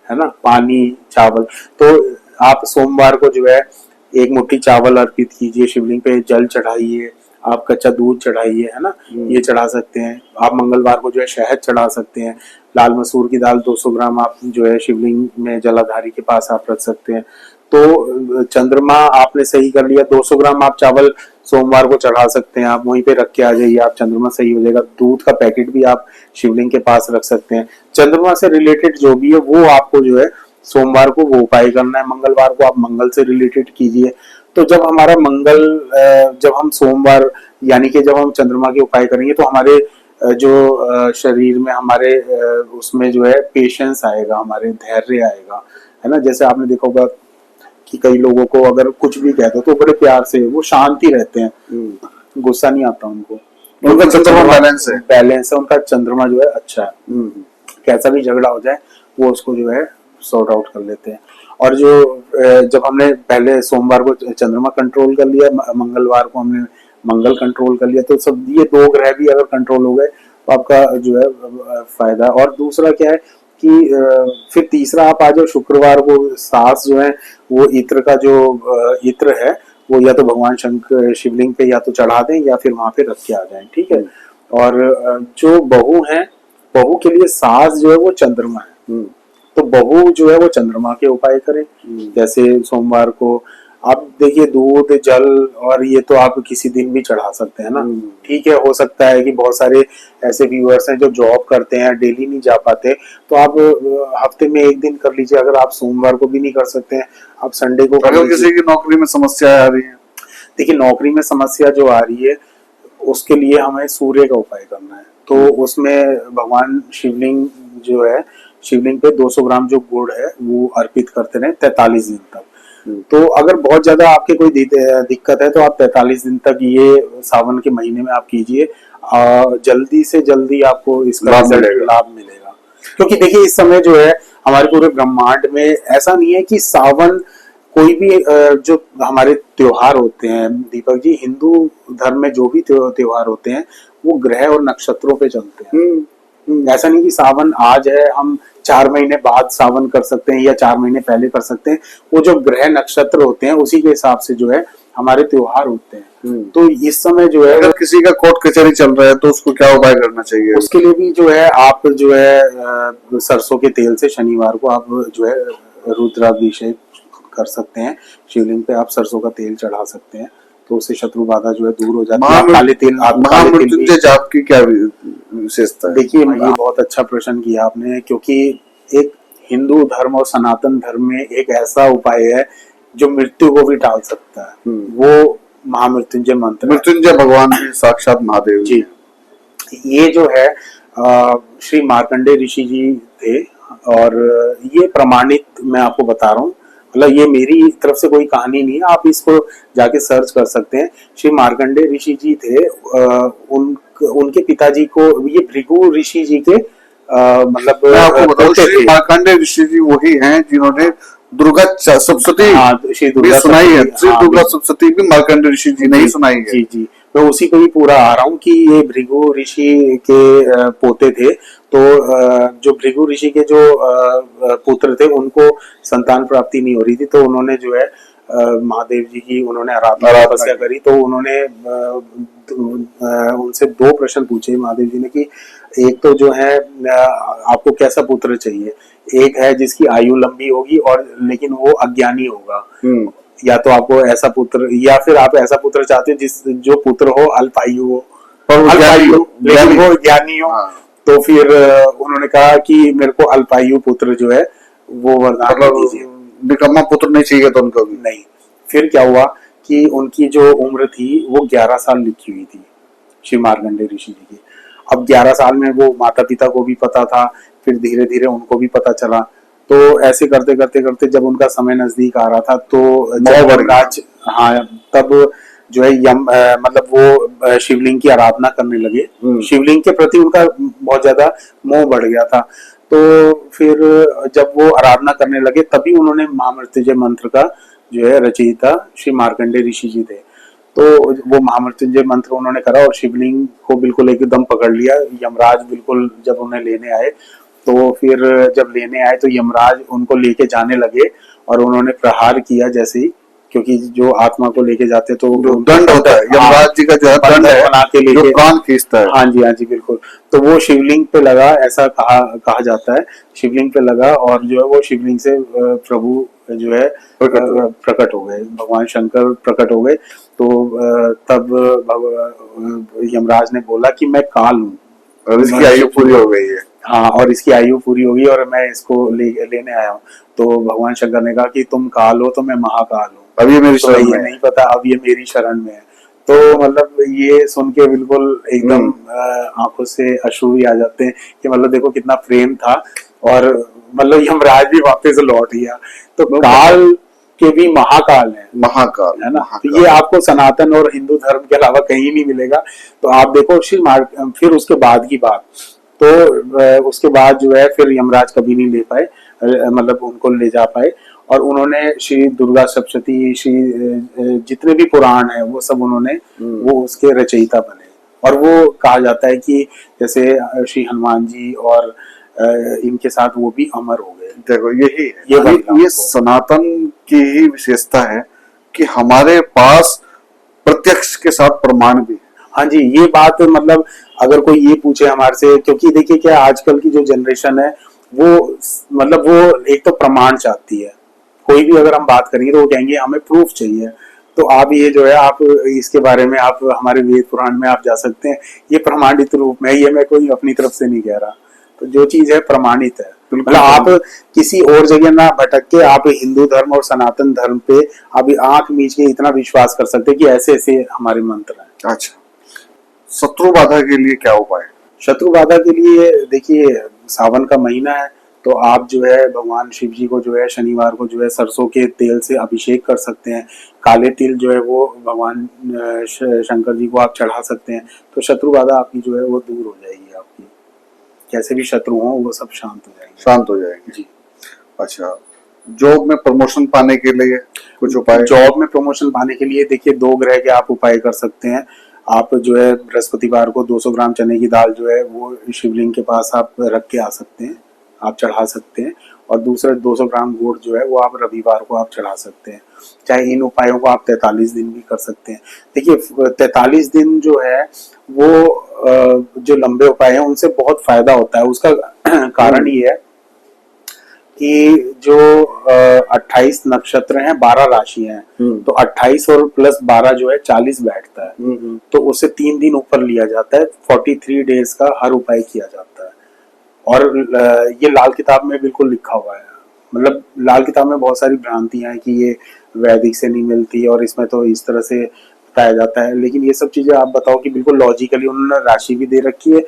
है ना, पानी चावल। तो आप सोमवार को जो है 1 मुट्ठी चावल अर्पित कीजिए, शिवलिंग पे जल चढ़ाइए, आप कच्चा दूध चढ़ाइए, है ना, ये चढ़ा सकते हैं। आप मंगलवार को जो है शहद चढ़ा सकते हैं। लाल मसूर की दाल 200 ग्राम आप जो है शिवलिंग में जलाधारी के पास आप रख सकते हैं। तो चंद्रमा आपने सही कर लिया, 200 ग्राम आप चावल सोमवार को चढ़ा सकते हैं, आप वहीं पे रख के आ जाइए, आप चंद्रमा सही हो जाएगा। दूध का पैकेट भी आप शिवलिंग के पास रख सकते हैं। चंद्रमा से रिलेटेड जो भी है वो आपको जो है सोमवार को वो उपाय करना है, मंगलवार को आप मंगल से रिलेटेड कीजिए। तो जब हमारा जब हम सोमवार यानी कि जब हम चंद्रमा के उपाय करेंगे तो हमारे जो शरीर में हमारे उसमें जो है पेशेंस आएगा, हमारे धैर्य आएगा, है ना। जैसे आपने देखा होगा कि कई लोगों को अगर कुछ भी कहते तो बड़े प्यार से वो शांति रहते हैं, गुस्सा नहीं आता उनको, उनका चंद्रमा बैलेंस है, उनका चंद्रमा जो है अच्छा है। कैसा भी झगड़ा हो जाए वो उसको जो है सॉर्ट आउट कर लेते हैं। और जो जब हमने पहले सोमवार को चंद्रमा कंट्रोल कर लिया, मंगलवार को हमने मंगल कंट्रोल कर लिया, तो सब ये 2 ग्रह भी अगर कंट्रोल हो गए तो आपका जो है फायदा। और दूसरा क्या है कि फिर तीसरा आप आ जाओ शुक्रवार को, सास जो है वो इत्र का जो इत्र है वो या तो भगवान शंकर शिवलिंग पे या तो चढ़ा दें या फिर वहां पे रख के आ जाएं, ठीक है। और जो बहू है, बहू के लिए सास जो है वो चंद्रमा है, तो बहू जो है वो चंद्रमा के उपाय करे। जैसे सोमवार को आप देखिए दूध जल और ये तो आप किसी दिन भी चढ़ा सकते हैं ना, ठीक है। हो सकता है कि बहुत सारे ऐसे व्यूअर्स हैं जो जॉब करते हैं, डेली नहीं जा पाते, तो आप हफ्ते में एक दिन कर लीजिए। अगर आप सोमवार को भी नहीं कर सकते हैं, आप संडे को कर अगर लीजिए। किसी की नौकरी में समस्या आ रही है, देखिए नौकरी में समस्या जो आ रही है उसके लिए हमें सूर्य का उपाय करना है। तो उसमें भगवान शिवलिंग जो है, शिवलिंग पे 200 ग्राम जो गुड़ है वो अर्पित करते रहे 43 दिन तक। तो अगर बहुत ज्यादा आपके कोई दिक्कत है तो आप 43 दिन तक ये सावन के महीने में आप कीजिए, जल्दी से जल्दी आपको इसका लाभ मिलेगा। क्योंकि देखिए इस समय जो है हमारे पूरे ब्रह्मांड में ऐसा नहीं है कि सावन कोई भी जो हमारे त्योहार होते हैं दीपक जी, हिंदू धर्म में जो भी त्योहार होते हैं वो ग्रह और नक्षत्रों पे चलते हैं। ऐसा नहीं कि सावन आज है हम 4 महीने बाद सावन कर सकते हैं या 4 महीने पहले कर सकते हैं। वो जो ग्रह नक्षत्र होते हैं उसी के हिसाब से जो है हमारे त्योहार होते हैं। तो इस समय जो है अगर किसी का कोर्ट कचहरी चल रहा है तो उसको क्या उपाय करना चाहिए? उसके लिए भी जो है आप जो है सरसों के तेल से शनिवार को आप जो है रुद्राभिषेक कर सकते हैं। शिवलिंग पे आप सरसों का तेल चढ़ा सकते हैं, तो उससे शत्रु बाधा जो है दूर हो जाती है। महामृत्युंजय जाप की क्या विशेषता है? देखिए ये बहुत अच्छा प्रश्न किया आपने, क्योंकि एक हिंदू धर्म और सनातन धर्म में एक ऐसा उपाय है जो मृत्यु को भी टाल सकता है, वो महामृत्युंजय मंत्र। मृत्युंजय भगवान भी साक्षात महादेव जी। ये जो है श्री मार्कंडेय ऋषि जी थे, और ये प्रमाणित मैं आपको बता रहा हूँ, मतलब ये मेरी तरफ से कोई कहानी नहीं है, आप इसको जाके सर्च कर सकते हैं। श्री मार्कंडेय ऋषि जी थे, उनके पिताजी को ये भृगु ऋषि जी के मतलब मैं आपको बताऊं, श्री मार्कंडेय ऋषि जी वही हैं जिन्होंने दुर्गा सप्तशती भी सुनाई है। श्री दुर्गा सप्तशती भी मार्कंडेय ऋषि जी ने ही सुनाई है। जी जी, मैं उसी पे ही पूरा आ रहा हूँ कि ये भृगु ऋषि के पोते थे। तो जो भृगु ऋषि के जो पुत्र थे उनको संतान प्राप्ति नहीं हो रही थी, तो उन्होंने जो है महादेव जी की उन्होंने आराधना तपस्या करी। तो उन्होंने उनसे 2 प्रश्न पूछे महादेव जी ने कि एक तो जो है आपको कैसा पुत्र चाहिए, एक है जिसकी आयु लंबी होगी और लेकिन वो अज्ञानी होगा, या तो आपको ऐसा पुत्र, या फिर आप ऐसा पुत्र चाहते हो जो पुत्र हो अल्पायु हो, लेकिन वो ज्ञानी हो। तो फिर उन्होंने कहा कि मेरे को अल्पायु पुत्र जो है वो वरदान दीजिए, निकम्मा पुत्र नहीं चाहिए तो उनको भी नहीं। फिर क्या हुआ कि उनकी जो उम्र थी वो 11 साल लिखी हुई थी श्री मार्कंडेय ऋषि जी की। अब 11 साल में वो माता पिता को भी पता था, फिर धीरे धीरे उनको भी पता चला। तो ऐसे करते करते करते जब उनका समय नजदीक आ रहा था तो यमराज, हाँ, तब जो है मतलब वो शिवलिंग की आराधना करने लगे। शिवलिंग के प्रति उनका बहुत ज्यादा मोह बढ़ गया था। तो फिर जब वो आराधना करने लगे तभी उन्होंने महामृत्युंजय मंत्र का जो है रचयिता श्री मार्कंडेय ऋषि जी थे। तो वो महामृत्युंजय मंत्र उन्होंने करा और शिवलिंग को बिल्कुल एकदम पकड़ लिया। यमराज बिल्कुल जब उन्हें लेने आए, तो फिर जब लेने आए तो यमराज उनको लेके जाने लगे और उन्होंने प्रहार किया जैसे ही, क्योंकि जो आत्मा को लेके जाते तो दंड होता है, यमराज जी का जो है दंड है, बना के लेके प्राण खींचता है। हाँ जी बिल्कुल। तो वो शिवलिंग पे लगा, ऐसा कहा जाता है, शिवलिंग पे लगा और जो है वो शिवलिंग से प्रभु जो है प्रकट हो गए, भगवान शंकर प्रकट हो गए। तो तब यमराज ने बोला कि मैं काल हूँ और इसकी आयु पूरी हो गई है। हाँ, और इसकी आयु पूरी होगी और मैं इसको लेने आया हूँ। तो भगवान शंकर ने कहा कि तुम काल हो तो मैं महाकाल हूँ, अब ये मेरी शरण में नहीं पता, अब ये मेरी शरण में है। तो मतलब ये सुन के बिल्कुल एकदम आंखों से अश्रु भी आ जाते हैं कि मतलब देखो कितना प्रेम था, और मतलब यमराज भी वापस लौट गया। तो काल के भी महाकाल है, महाकाल है ना। तो ये आपको सनातन और हिंदू धर्म के अलावा कहीं नहीं मिलेगा। तो आप देखो फिर उसके बाद की बात, तो उसके बाद जो है फिर यमराज कभी नहीं ले पाए, मतलब उनको ले जा पाए, और उन्होंने श्री दुर्गा सप्तशती, श्री जितने भी पुराण है वो सब उन्होंने वो उसके रचयिता बने। और वो कहा जाता है कि जैसे श्री हनुमान जी और इनके साथ वो भी अमर हो गए। देखो यही ये सनातन की ही विशेषता है कि हमारे पास प्रत्यक्ष के साथ प्रमाण भी है। हाँ जी, ये बात मतलब अगर कोई ये पूछे हमारे से, क्योंकि देखिए क्या आजकल की जो जनरेशन है वो मतलब वो एक तो प्रमाण चाहती है। कोई भी अगर हम बात करेंगे तो वो कहेंगे हमें प्रूफ चाहिए। तो आप ये जो है आप इसके बारे में आप हमारे वेद पुराण में आप जा सकते हैं, ये प्रमाणित रूप में है, ये मैं कोई अपनी तरफ से नहीं कह रहा। तो जो चीज है प्रमाणित है, मतलब आप किसी और जगह ना भटक के आप हिंदू धर्म और सनातन धर्म पे आप आंख मीच के इतना विश्वास कर सकते हैं कि ऐसे ऐसे हमारे मंत्र हैं। अच्छा, शत्रु बाधा के लिए क्या उपाय? शत्रु बाधा के लिए देखिए सावन का महीना है, तो आप जो है भगवान शिव जी को जो है शनिवार को जो है सरसों के तेल से अभिषेक कर सकते हैं। काले तिल जो है वो भगवान शंकर जी को आप चढ़ा सकते हैं। तो शत्रु बाधा आपकी जो है वो दूर हो जाएगी, आपकी कैसे भी शत्रु हो वो सब शांत हो जाएंगे। शांत हो जाएंगे जी। अच्छा, जॉब में प्रमोशन पाने के लिए कुछ उपाय? जॉब में प्रमोशन पाने के लिए देखिए 2 ग्रह के आप उपाय कर सकते हैं। आप जो है बृहस्पतिवार को 200 ग्राम चने की दाल जो है वो शिवलिंग के पास आप रख के आ सकते हैं, आप चढ़ा सकते हैं। और दूसरा 200 ग्राम गुड़ जो है वो आप रविवार को आप चढ़ा सकते हैं। चाहे इन उपायों को आप 43 दिन भी कर सकते हैं। देखिए 43 दिन जो है वो जो लंबे उपाय हैं उनसे बहुत फायदा होता है। उसका कारण ये है कि जो 28 नक्षत्र हैं, 12 राशि हैं, तो 28 और प्लस 12 जो है 40 बैठता है। तो उससे 3 दिन ऊपर लिया जाता है। 43 डेज का हर उपाय किया जाता है। और ये लाल किताब में बिल्कुल लिखा हुआ है। मतलब लाल किताब में बहुत सारी भ्रांतियां हैं कि ये वैदिक से नहीं मिलती और इसमें तो इस तरह से बताया जाता है, लेकिन ये सब चीजें आप बताओ कि बिल्कुल लॉजिकली उन्होंने राशि भी दे रखी है,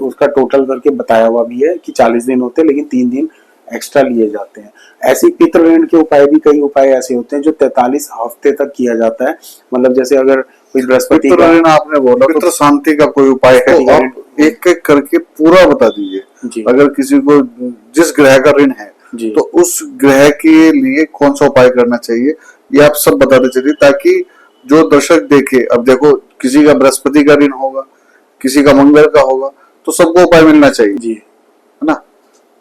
उसका टोटल करके बताया हुआ भी है कि 40 दिन होते हैं लेकिन 3 दिन एक्स्ट्रा लिए जाते हैं। ऐसे पितृ ऋण के उपाय भी कई उपाय ऐसे होते हैं जो 43 हफ्ते तक किया जाता है। मतलब जैसे अगर कोई बृहस्पति पितृ ऋण आपने बोला, पितृ शांति का कोई उपाय है तो आप एक एक करके पूरा बता दीजिए। अगर किसी को जिस ग्रह का ऋण है तो उस ग्रह के लिए कौन सा उपाय करना चाहिए, ये आप सब बताते चलिए ताकि जो दर्शक देखे। अब देखो किसी का बृहस्पति का ऋण होगा, किसी का मंगल का होगा, तो सबको उपाय मिलना चाहिए जी, है ना?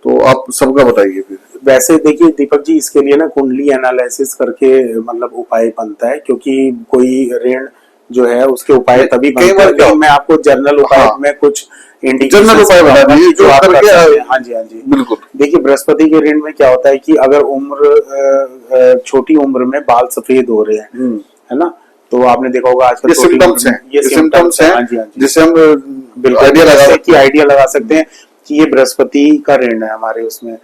तो आप सबका बताइए फिर। वैसे देखिए दीपक जी, इसके लिए ना कुंडली एनालिसिस करके मतलब उपाय बनता है, क्योंकि कोई ऋण जो है उसके उपाय तभी बनते हैं। मैं आपको जनरल उपाय में कुछ जनरल उपाय बता दीजिए जो आप करके। हाँ जी, हाँ जी, बिल्कुल। देखिए बृहस्पति के ऋण में क्या होता है कि अगर उम्र छोटी उम्र में बाल सफेद हो रहे हैं, है ना, तो आपने देखा होगा आजकल ये सिम्टम्स हैं, ये सिम्टम्स हैं। हाँ जी, हाँ जी, जिससे हम आइडिया लगा सकते हैं कि ये बृहस्पति का ऋण है हमारे उसमें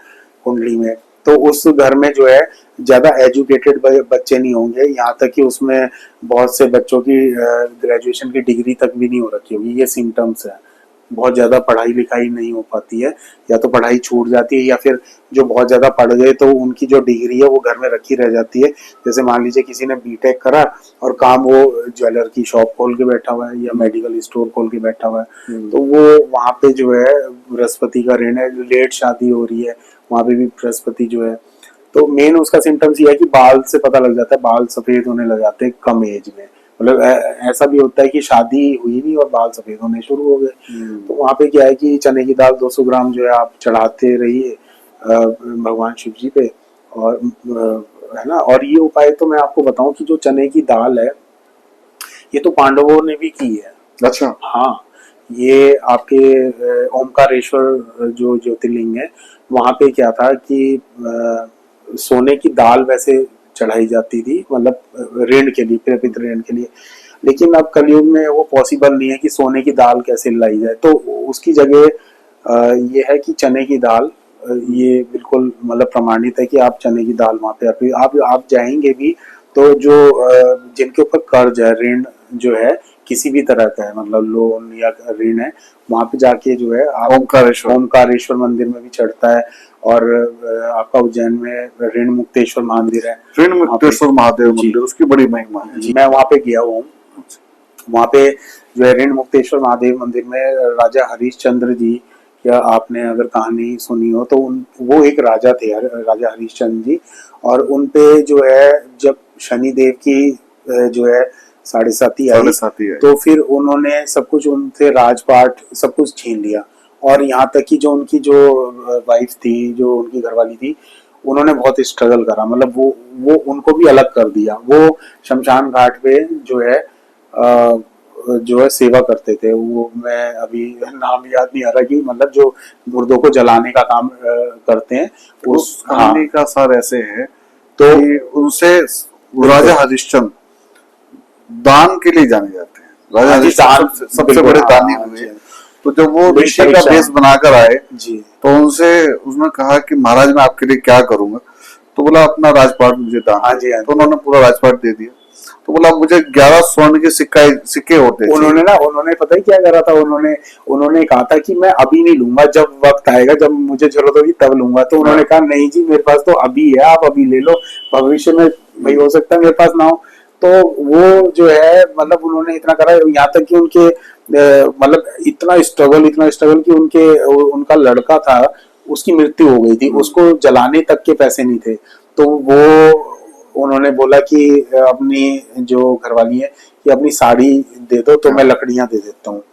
कुंडली में। तो उस घर में जो है ज्यादा एजुकेटेड बच्चे नहीं होंगे, यहाँ तक कि उसमें बहुत से बच्चों की ग्रेजुएशन की डिग्री तक भी नहीं हो रखी होगी। ये सिम्टम्स है। बहुत ज्यादा पढ़ाई लिखाई नहीं हो पाती है, या तो पढ़ाई छूट जाती है, या फिर जो बहुत ज्यादा पढ़ गए तो उनकी जो डिग्री है वो घर में रखी रह जाती है। जैसे मान लीजिए किसी ने बीटेक करा और काम वो ज्वेलर की शॉप खोल के बैठा हुआ है या मेडिकल स्टोर खोल के बैठा हुआ है, तो वो वहां पे जो है बृहस्पति का ऋण है। लेट शादी हो रही है, वहां पे भी बृहस्पति जो है। तो मेन उसका सिम्टम्स ये है कि बाल से पता लग जाता है, बाल सफेद होने लग जाते हैं कम एज में। मतलब ऐसा भी होता है कि शादी हुई नहीं और बाल सफेद होने शुरू हो गए। तो वहां पे क्या है कि चने की दाल 200 ग्राम जो है आप चढ़ाते रहिए भगवान शिव जी पे, और है ना। और ये उपाय तो मैं आपको बताऊं कि जो चने की दाल है ये तो पांडवों ने भी की है। अच्छा, हाँ, ये आपके ओमकारेश्वर जो ज्योतिर्लिंग है वहां पे क्या था कि सोने की दाल वैसे चढ़ाई जाती थी, मतलब ऋण के लिए, पितृ ऋण के लिए। लेकिन अब कलयुग में वो पॉसिबल नहीं है कि सोने की दाल कैसे लाई जाए, तो उसकी जगह ये है कि चने की दाल, ये बिल्कुल मतलब प्रमाणित है कि आप चने की दाल वहां पे आप जाएंगे भी तो जो जिनके ऊपर कर्ज है, ऋण जो है किसी भी तरह का है, मतलब लोन या ऋण है, वहां पे जाके जो है आप ओमकारेश्वर मंदिर में भी चढ़ता है। और आपका उज्जैन में ऋण मुक्तेश्वर मंदिर है, ऋण मुक्तेश्वर महादेव मंदिर, उसकी बड़ी महिमा है जी। मैं वहां पे गया हूँ। वहां पे जो है ऋण मुक्तेश्वर महादेव मंदिर में राजा हरिश्चंद्र जी, या आपने अगर कहानी सुनी हो तो वो एक राजा थे, राजा हरिश्चंद्र जी। और उनपे जो है जब शनिदेव की जो है साढ़े साती आई, तो फिर उन्होंने सब कुछ उनसे राजपाट सब कुछ छीन लिया। और यहाँ तक कि जो उनकी जो वाइफ थी, जो उनकी घरवाली थी, उन्होंने बहुत स्ट्रगल करा, मतलब वो उनको भी अलग कर दिया। वो शमशान घाट पे जो है सेवा करते थे। वो मैं अभी नाम याद नहीं आ रहा कि मतलब जो मुर्दों को जलाने का काम करते हैं उस हाँ कहानी का सार ऐसे है तो कि उनसे राजा हरिश्चंद्र दान के लिए जाने जाते हैं। राजा हाँ जी हरिश्चंद्र दान सबसे बिल्कुल बड़े हाँ दानी हाँ हुए। जी तो जब वो ऋषि का भिक्षा वेश बनाकर आए जी तो उनसे उसने कहा कि महाराज मैं आपके लिए क्या करूंगा। तो बोला अपना राजपाट मुझे दान हाँ दे जी दो। हाँ तो जी। उन्होंने पूरा राजपाट दे दिया। तो बोला मुझे 11 स्वर्ण के सिक्के होते चाहिए। उन्होंने पता है क्या करा था, उन्होंने कहा था कि मैं अभी नहीं लूंगा, जब वक्त आएगा जब मुझे जरूरत होगी तब लूंगा। तो उन्होंने कहा नहीं जी मेरे पास तो अभी है, आप अभी ले लो, भविष्य में भाई हो सकता है मेरे पास ना हो। तो वो जो है मतलब उन्होंने इतना करा, यहाँ तक कि उनके मतलब इतना स्ट्रगल कि उनका लड़का था, उसकी मृत्यु हो गई थी, उसको जलाने तक के पैसे नहीं थे। तो वो उन्होंने बोला कि अपनी जो घरवाली है कि अपनी साड़ी दे दो तो मैं लकड़ियां दे देता हूँ।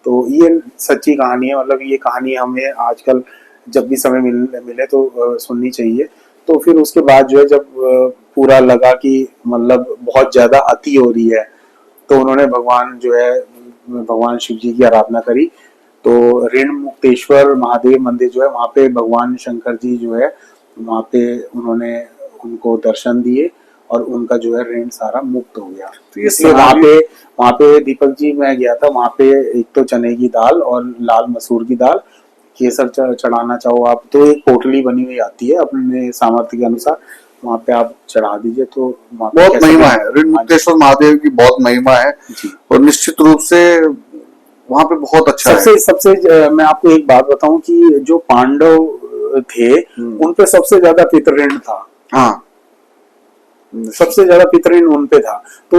तो ये सच्ची कहानी है, मतलब ये कहानी हमें आजकल जब भी समय मिले तो सुननी चाहिए। तो फिर उसके बाद जो है जब पूरा लगा कि मतलब बहुत ज्यादा अति हो रही है, तो उन्होंने भगवान शिव जी की आराधना करी। तो ऋण मुक्तेश्वर महादेव मंदिर जो है वहाँ पे भगवान शंकर जी जो है वहाँ पे उन्होंने उनको दर्शन दिए और उनका जो है ऋण सारा मुक्त हो गया। तो ये इसलिए वहाँ पे दीपक जी मैं गया था, वहाँ पे एक तो चने की दाल और लाल मसूर की दाल, केसर चढ़ाना चाहो आप तो एक पोटली बनी हुई आती है, अपने सामर्थ्य के अनुसार वहाँ पे आप चढ़ा दीजिए। तो वहाँ पे बहुत कैसे महिमा भी है, ऋण हाँ जी मुक्तेश्वर महादेव की बहुत महिमा है। जी। और निश्चित रूप से वहां पे बहुत अच्छा है। सबसे मैं आपको एक बात बताऊं कि जो पांडव थे उन पे सबसे ज्यादा पितृऋण था। हाँ सबसे ज्यादा पितृऋण उन पे था। तो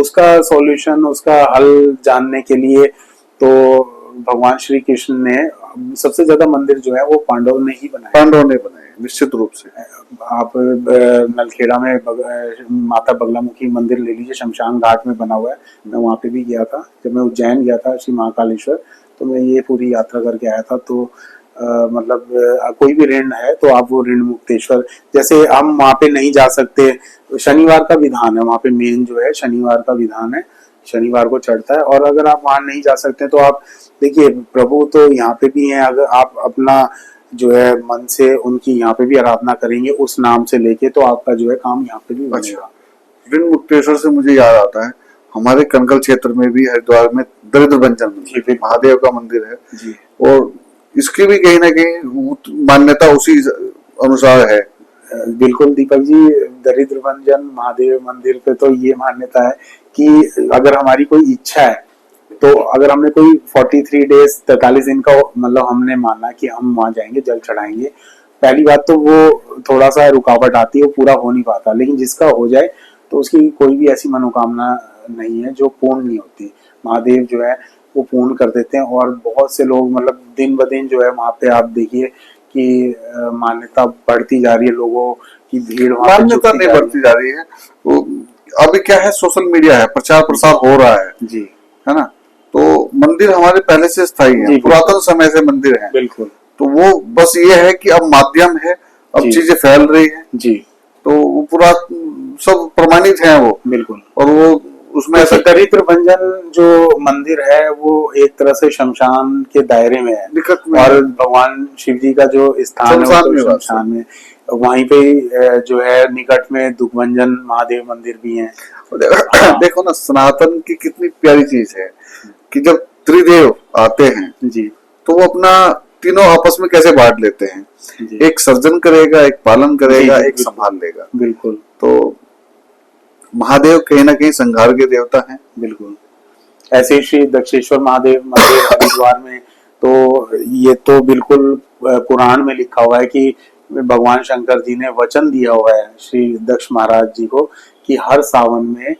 उसका सॉल्यूशन, उसका हल जानने के लिए तो भगवान श्री कृष्ण ने सबसे ज्यादा मंदिर जो है वो पांडव ने ही बनाए। पांडवों ने बनाए निश्चित रूप से। आप नलखेड़ा में माता बगलामुखी मंदिर ले लीजिए, शमशान घाट में बना हुआ है। मैं वहाँ पे भी गया था, जब मैं उज्जैन गया था श्री महाकालेश्वर, तो मैं ये पूरी यात्रा करके आया था। तो मतलब कोई भी ऋण है तो आप वो ऋण मुक्तेश्वर, जैसे हम वहाँ पे नहीं जा सकते, शनिवार का विधान है वहाँ पे, मेन जो है शनिवार का विधान है, शनिवार को चढ़ता है। और अगर आप वहाँ नहीं जा सकते तो आप देखिए प्रभु तो यहाँ पे भी हैं, अगर आप अपना जो है मन से उनकी यहाँ पे भी आराधना करेंगे उस नाम से लेके, तो आपका जो है काम यहाँ पे भी बनेगा। ऋण मुक्तेश्वर से मुझे याद आता है हमारे कनकल क्षेत्र में भी हरिद्वार में दरिद्र भंजन महादेव का मंदिर है जी। और इसकी भी कहीं ना कहीं मान्यता उसी अनुसार है। बिल्कुल दीपक जी, दरिद्र भंजन महादेव मंदिर पे तो ये मान्यता है कि अगर हमारी कोई इच्छा है, तो अगर हमने कोई 43 डेज 43 दिन का मतलब हमने माना कि हम वहां जाएंगे जल चढ़ाएंगे, पहली बात तो वो थोड़ा सा रुकावट आती है, वो पूरा हो नहीं पाता। लेकिन जिसका हो जाए तो उसकी कोई भी ऐसी मनोकामना नहीं है जो पूर्ण नहीं होती। महादेव जो है वो पूर्ण कर देते हैं। और बहुत से लोग मतलब दिन ब दिन जो है वहाँ पे आप देखिए कि मान्यता बढ़ती जा रही है, लोगों की भीड़ वहाँ पे मान्यता नहीं बढ़ती जा रही है। वो अभी क्या है, सोशल मीडिया है, प्रचार प्रसार हो रहा है जी, है ना। तो मंदिर हमारे पहले से स्थायी है, पुरातन समय से मंदिर है। बिल्कुल। तो वो बस ये है कि अब माध्यम है, अब चीजें फैल रही है जी, तो वो पूरा सब प्रमाणित है वो। बिल्कुल। और वो उसमें ऐसा दरिद्र भंजन जो मंदिर है वो एक तरह से शमशान के दायरे में है, निकट में और भगवान शिव जी का जो स्थान है वो शमशान में, वहीं पे जो है निकट में दुखभंजन महादेव मंदिर भी है। देखो ना, सनातन की कितनी प्यारी चीज है कि जब त्रिदेव आते हैं जी, तो वो अपना तीनों आपस में कैसे बांट लेते हैं, एक सर्जन करेगा, एक पालन करेगा, एक संभाल लेगा। बिल्कुल। तो महादेव कहीं ना कहीं संहार के देवता हैं। बिल्कुल। ऐसे ही श्री दक्षेश्वर महादेव मंदिर हरिद्वार में, तो ये तो बिल्कुल पुराण में लिखा हुआ है कि भगवान शंकर जी ने वचन दिया हुआ है श्री दक्ष महाराज जी को कि हर सावन में,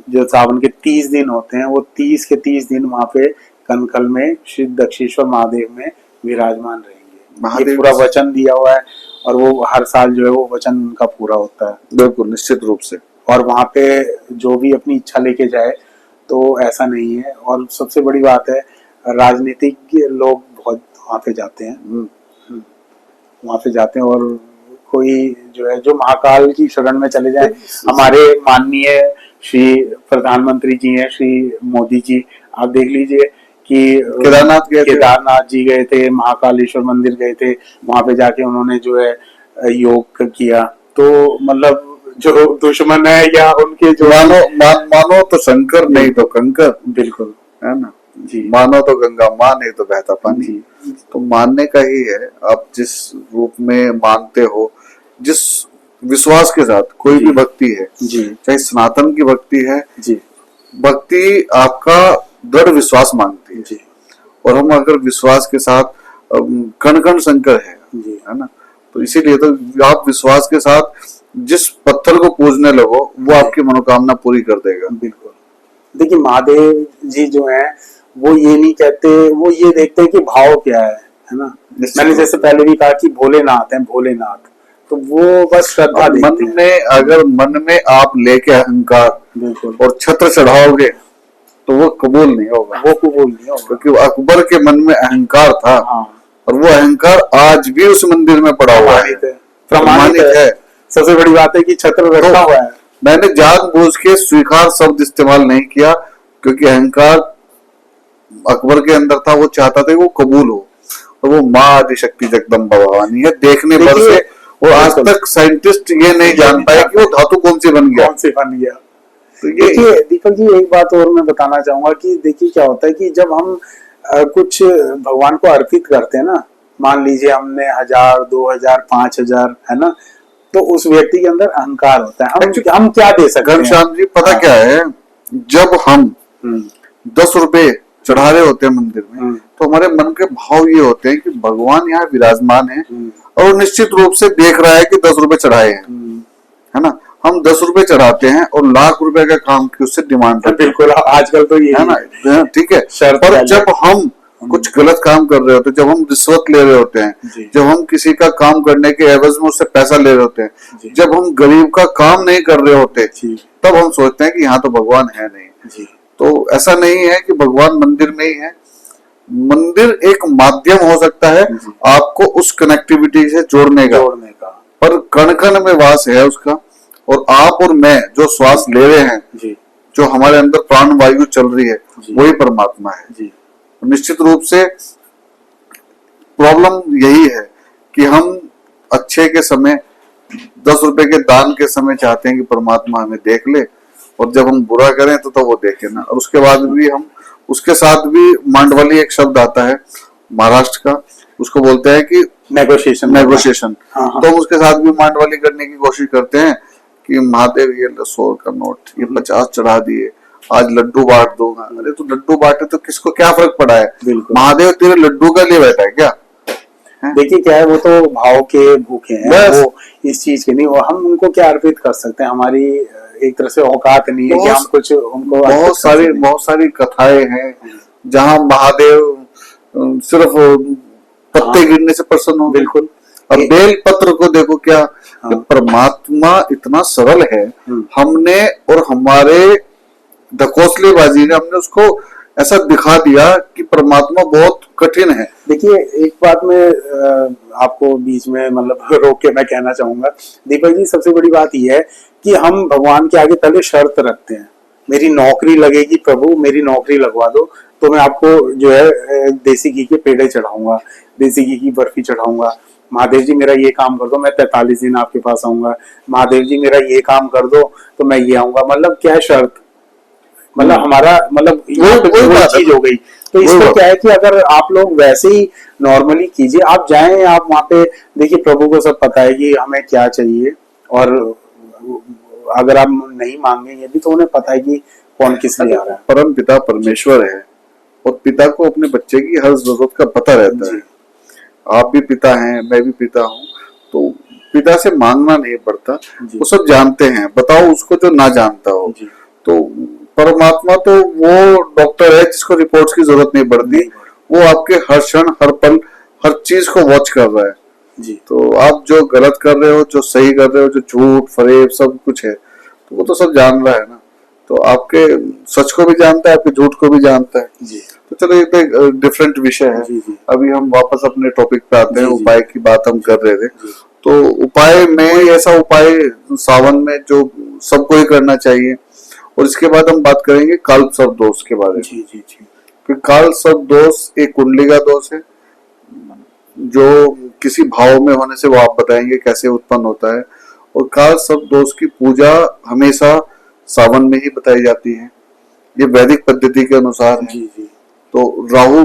जो सावन के 30 दिन होते हैं, वो 30 के 30 दिन वहां पे कनकल में श्री दक्षेश्वर महादेव में विराजमान रहेंगे। ये पूरा वचन दिया हुआ है और वो हर साल जो है वो वचन उनका पूरा होता है। बिल्कुल निश्चित रूप से। और वहां पे जो भी अपनी इच्छा लेके जाए तो ऐसा नहीं है। और सबसे बड़ी बात है, राजनीतिक लोग बहुत वहां पे जाते हैं, और कोई जो है जो महाकाल की शरण में चले जाए। हमारे माननीय श्री प्रधानमंत्री जी हैं, श्री मोदी जी, आप देख लीजिए कि केदारनाथ जी गए थे, महाकालेश्वर मंदिर गए थे, वहां पे जाके उन्होंने जो है योग किया। तो मतलब जो दुश्मन है या उनके जो मानो तो शंकर नहीं तो कंकर, बिल्कुल है ना जी। मानो तो गंगा माँ नहीं तो बहता पानी जी। तो मानने का ही है, आप जिस रूप में मानते हो, जिस विश्वास के साथ कोई भी भक्ति है जी, चाहे सनातन की भक्ति है जी, भक्ति आपका दृढ़ विश्वास मांगती है जी। और हम अगर विश्वास के साथ कण कण शंकर है ना, तो इसीलिए तो आप विश्वास के साथ जिस पत्थर को पूजने लगो वो आपकी मनोकामना पूरी कर देगा। बिल्कुल। देखिए महादेव जी जो है वो ये नहीं कहते, वो ये देखते हैं कि भाव क्या है ना। मैंने जैसे पहले भी कहा कि भोलेनाथ है, भोलेनाथ, तो वो बस श्रद्धा देखते हैं। मन में अगर मन में आप लेके अहंकार बिल्कुल और छत्र चढ़ाओगे तो वो कबूल नहीं होगा, वो कबूल नहीं होगा, क्योंकि अकबर के मन में अहंकार था। हाँ। और वो अहंकार आज भी उस मंदिर में पड़ा हुआ है, प्रमाणित है। सबसे बड़ी बात है कि छत्र रखा हुआ है। मैंने जानबूझ के स्वीकार शब्द इस्तेमाल नहीं किया क्योंकि अहंकार अकबर के अंदर था, वो चाहता था कि वो कबूल हो। और वो माँ आदिशक्ति जगदम्बा भवानी है, देखने भर से वो आज तक साइंटिस्ट ये नहीं जान पाए कि वो धातु कौन से बन गया। तो देखिए दीपक जी एक बात और मैं बताना चाहूंगा कि देखिए क्या होता है कि जब हम कुछ भगवान को अर्पित करते हैं ना, मान लीजिए हमने 1000, 2000, 5000, है ना, तो उस व्यक्ति के अंदर अहंकार होता है। हम क्या दे सकते हैं घनश्याम जी, पता क्या है, जब हम 10 रुपए चढ़ा रहे होते हैं मंदिर में तो हमारे मन के भाव ये होते हैं कि भगवान यहाँ विराजमान है और निश्चित रूप से देख रहा है कि 10 रुपए चढ़ाए हैं, है ना। हम 10 रुपए चढ़ाते हैं और लाख रुपए का काम की उससे डिमांड करते हैं। बिल्कुल आजकल तो ये है ना, ठीक है। पर जब हम कुछ गलत काम कर रहे होते हैं, जब हम रिश्वत ले रहे होते हैं, जब हम किसी का काम करने के एवज में उससे पैसा ले रहे होते हैं, जब हम गरीब का काम नहीं कर रहे होते, तब हम सोचते हैं कि यहाँ तो भगवान है नहीं। तो ऐसा नहीं है कि भगवान मंदिर में ही है। मंदिर एक माध्यम हो सकता है आपको उस कनेक्टिविटी से जोड़ने का, पर कण कण में वास है उसका। और आप और मैं जो श्वास ले रहे हैं, जो हमारे अंदर प्राण वायु चल रही है, वही परमात्मा है। निश्चित रूप से प्रॉब्लम यही है कि हम अच्छे के समय 10 रुपए के दान के समय चाहते हैं कि परमात्मा हमें देख ले, और जब हम बुरा करें तो वो देखे ना। और उसके बाद भी हम उसके साथ भी मांडवाली एक शब्द आता है महाराष्ट्र का, उसको बोलते हैं कि नेगोशिएशन। तो हम उसके साथ भी मांडवाली करने की कोशिश करते हैं कि महादेव ये 100 का नोट, ये 50 चढ़ा दिए, आज लड्डू बांट दूंगा। अरे तो लड्डू बांटे तो किसको क्या फर्क पड़ा है, महादेव तेरे लड्डू का लिए बैठा है क्या? देखिए क्या है, वो तो भाव के भूखे हैं, वो इस चीज के नहीं। वो हम उनको क्या अर्पित कर सकते हैं, हमारी एक तरह से औकात नहीं है कि हम कुछ उनको। बहुत सारी कथाएं हैं जहाँ महादेव सिर्फ पत्ते गिरने से प्रसन्न हो। बिल्कुल। अब बेल पत्र को देखो क्या, परमात्मा इतना सरल है, हमने और हमारे ढकोसलेबाजी ने हमने उसको ऐसा दिखा दिया कि परमात्मा बहुत कठिन है। देखिए एक बात मैं आपको बीच में मतलब रोक के मैं कहना चाहूंगा दीपक जी, सबसे बड़ी बात यह है कि हम भगवान के आगे पहले शर्त रखते हैं। मेरी नौकरी लगेगी प्रभु, मेरी नौकरी लगवा दो तो मैं आपको जो है देसी घी के पेड़े चढ़ाऊंगा, देसी घी की बर्फी चढ़ाऊंगा। महादेव जी मेरा ये काम कर दो, मैं 43 दिन आपके पास आऊंगा। महादेव जी मेरा ये काम कर दो तो मैं ये आऊंगा। मतलब क्या है शर्त, मतलब हमारा मतलब वो चीज हो गई। तो इसमें क्या है कि अगर आप लोग वैसे ही नॉर्मली कीजिए, आप जाएं, आप वहां पे देखिए, प्रभु को सब पता है कि हमें क्या चाहिए, और अगर आप नहीं मांगेंगे भी तो उन्हें पता है कि कौन किस लिए आ रहा है। परम पिता परमेश्वर है और पिता को अपने बच्चे की हर जरूरत का पता रहता है। आप भी पिता हैं, मैं भी पिता हूँ, तो पिता से मांगना नहीं पड़ता, वो सब जानते हैं। बताओ उसको जो ना जानता हो। तो परमात्मा तो वो डॉक्टर है जिसको रिपोर्ट्स की जरूरत नहीं पड़ती, वो आपके हर क्षण हर पल हर चीज को वॉच कर रहा है जी। तो आप जो गलत कर रहे हो, जो सही कर रहे हो, जो झूठ फरेब सब कुछ है, तो वो तो सब जान रहा है ना। तो आपके सच को भी जानता है, आपके झूठ को भी जानता है जी। तो चलो ये तो एक डिफरेंट विषय है जी। अभी हम वापस अपने टॉपिक पे आते हैं। उपाय की बात हम कर रहे थे, तो उपाय में ऐसा उपाय सावन में जो सबको ही करना चाहिए। और इसके बाद हम बात करेंगे काल सर्प दोष के बारे में। जी जी जी। कि काल सर्प दोष एक कुंडली का दोष है जो किसी भाव में होने से वो आप बताएंगे कैसे उत्पन्न होता है। और काल सर्प दोष की पूजा हमेशा सावन में ही बताई जाती है, ये वैदिक पद्धति के अनुसार है। जी जी। तो राहु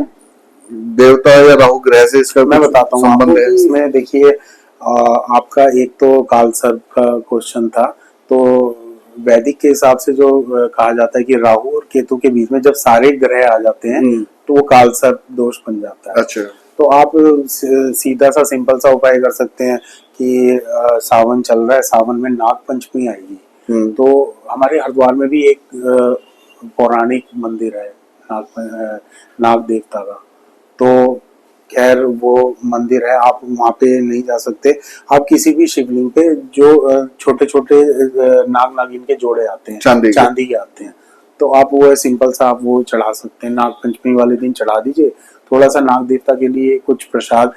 देवता या राहु ग्रह से इसका मैं बताता हूँ आपको संबंध है? कि इसमें देखिए आपका एक तो काल सर्प का क्वेश्चन था, तो वैदिक के हिसाब से जो कहा जाता है कि राहु और केतु के बीच में जब सारे ग्रह आ जाते हैं तो वो काल सर्प दोष बन जाता है। अच्छा। तो आप सीधा सा सिंपल सा उपाय कर सकते हैं कि सावन चल रहा है, सावन में नाग पंचमी आएगी, तो हमारे हरिद्वार में भी एक पौराणिक मंदिर है नाग देवता का। तो खैर वो मंदिर है, आप वहाँ पे नहीं जा सकते। आप किसी भी शिवलिंग पे जो छोटे छोटे नाग नागिन के जोड़े आते हैं, चांदी के आते हैं, तो आप वो सिंपल सा आप वो चढ़ा सकते हैं। नाग पंचमी वाले दिन चढ़ा दीजिए। थोड़ा सा नाग देवता के लिए कुछ प्रसाद,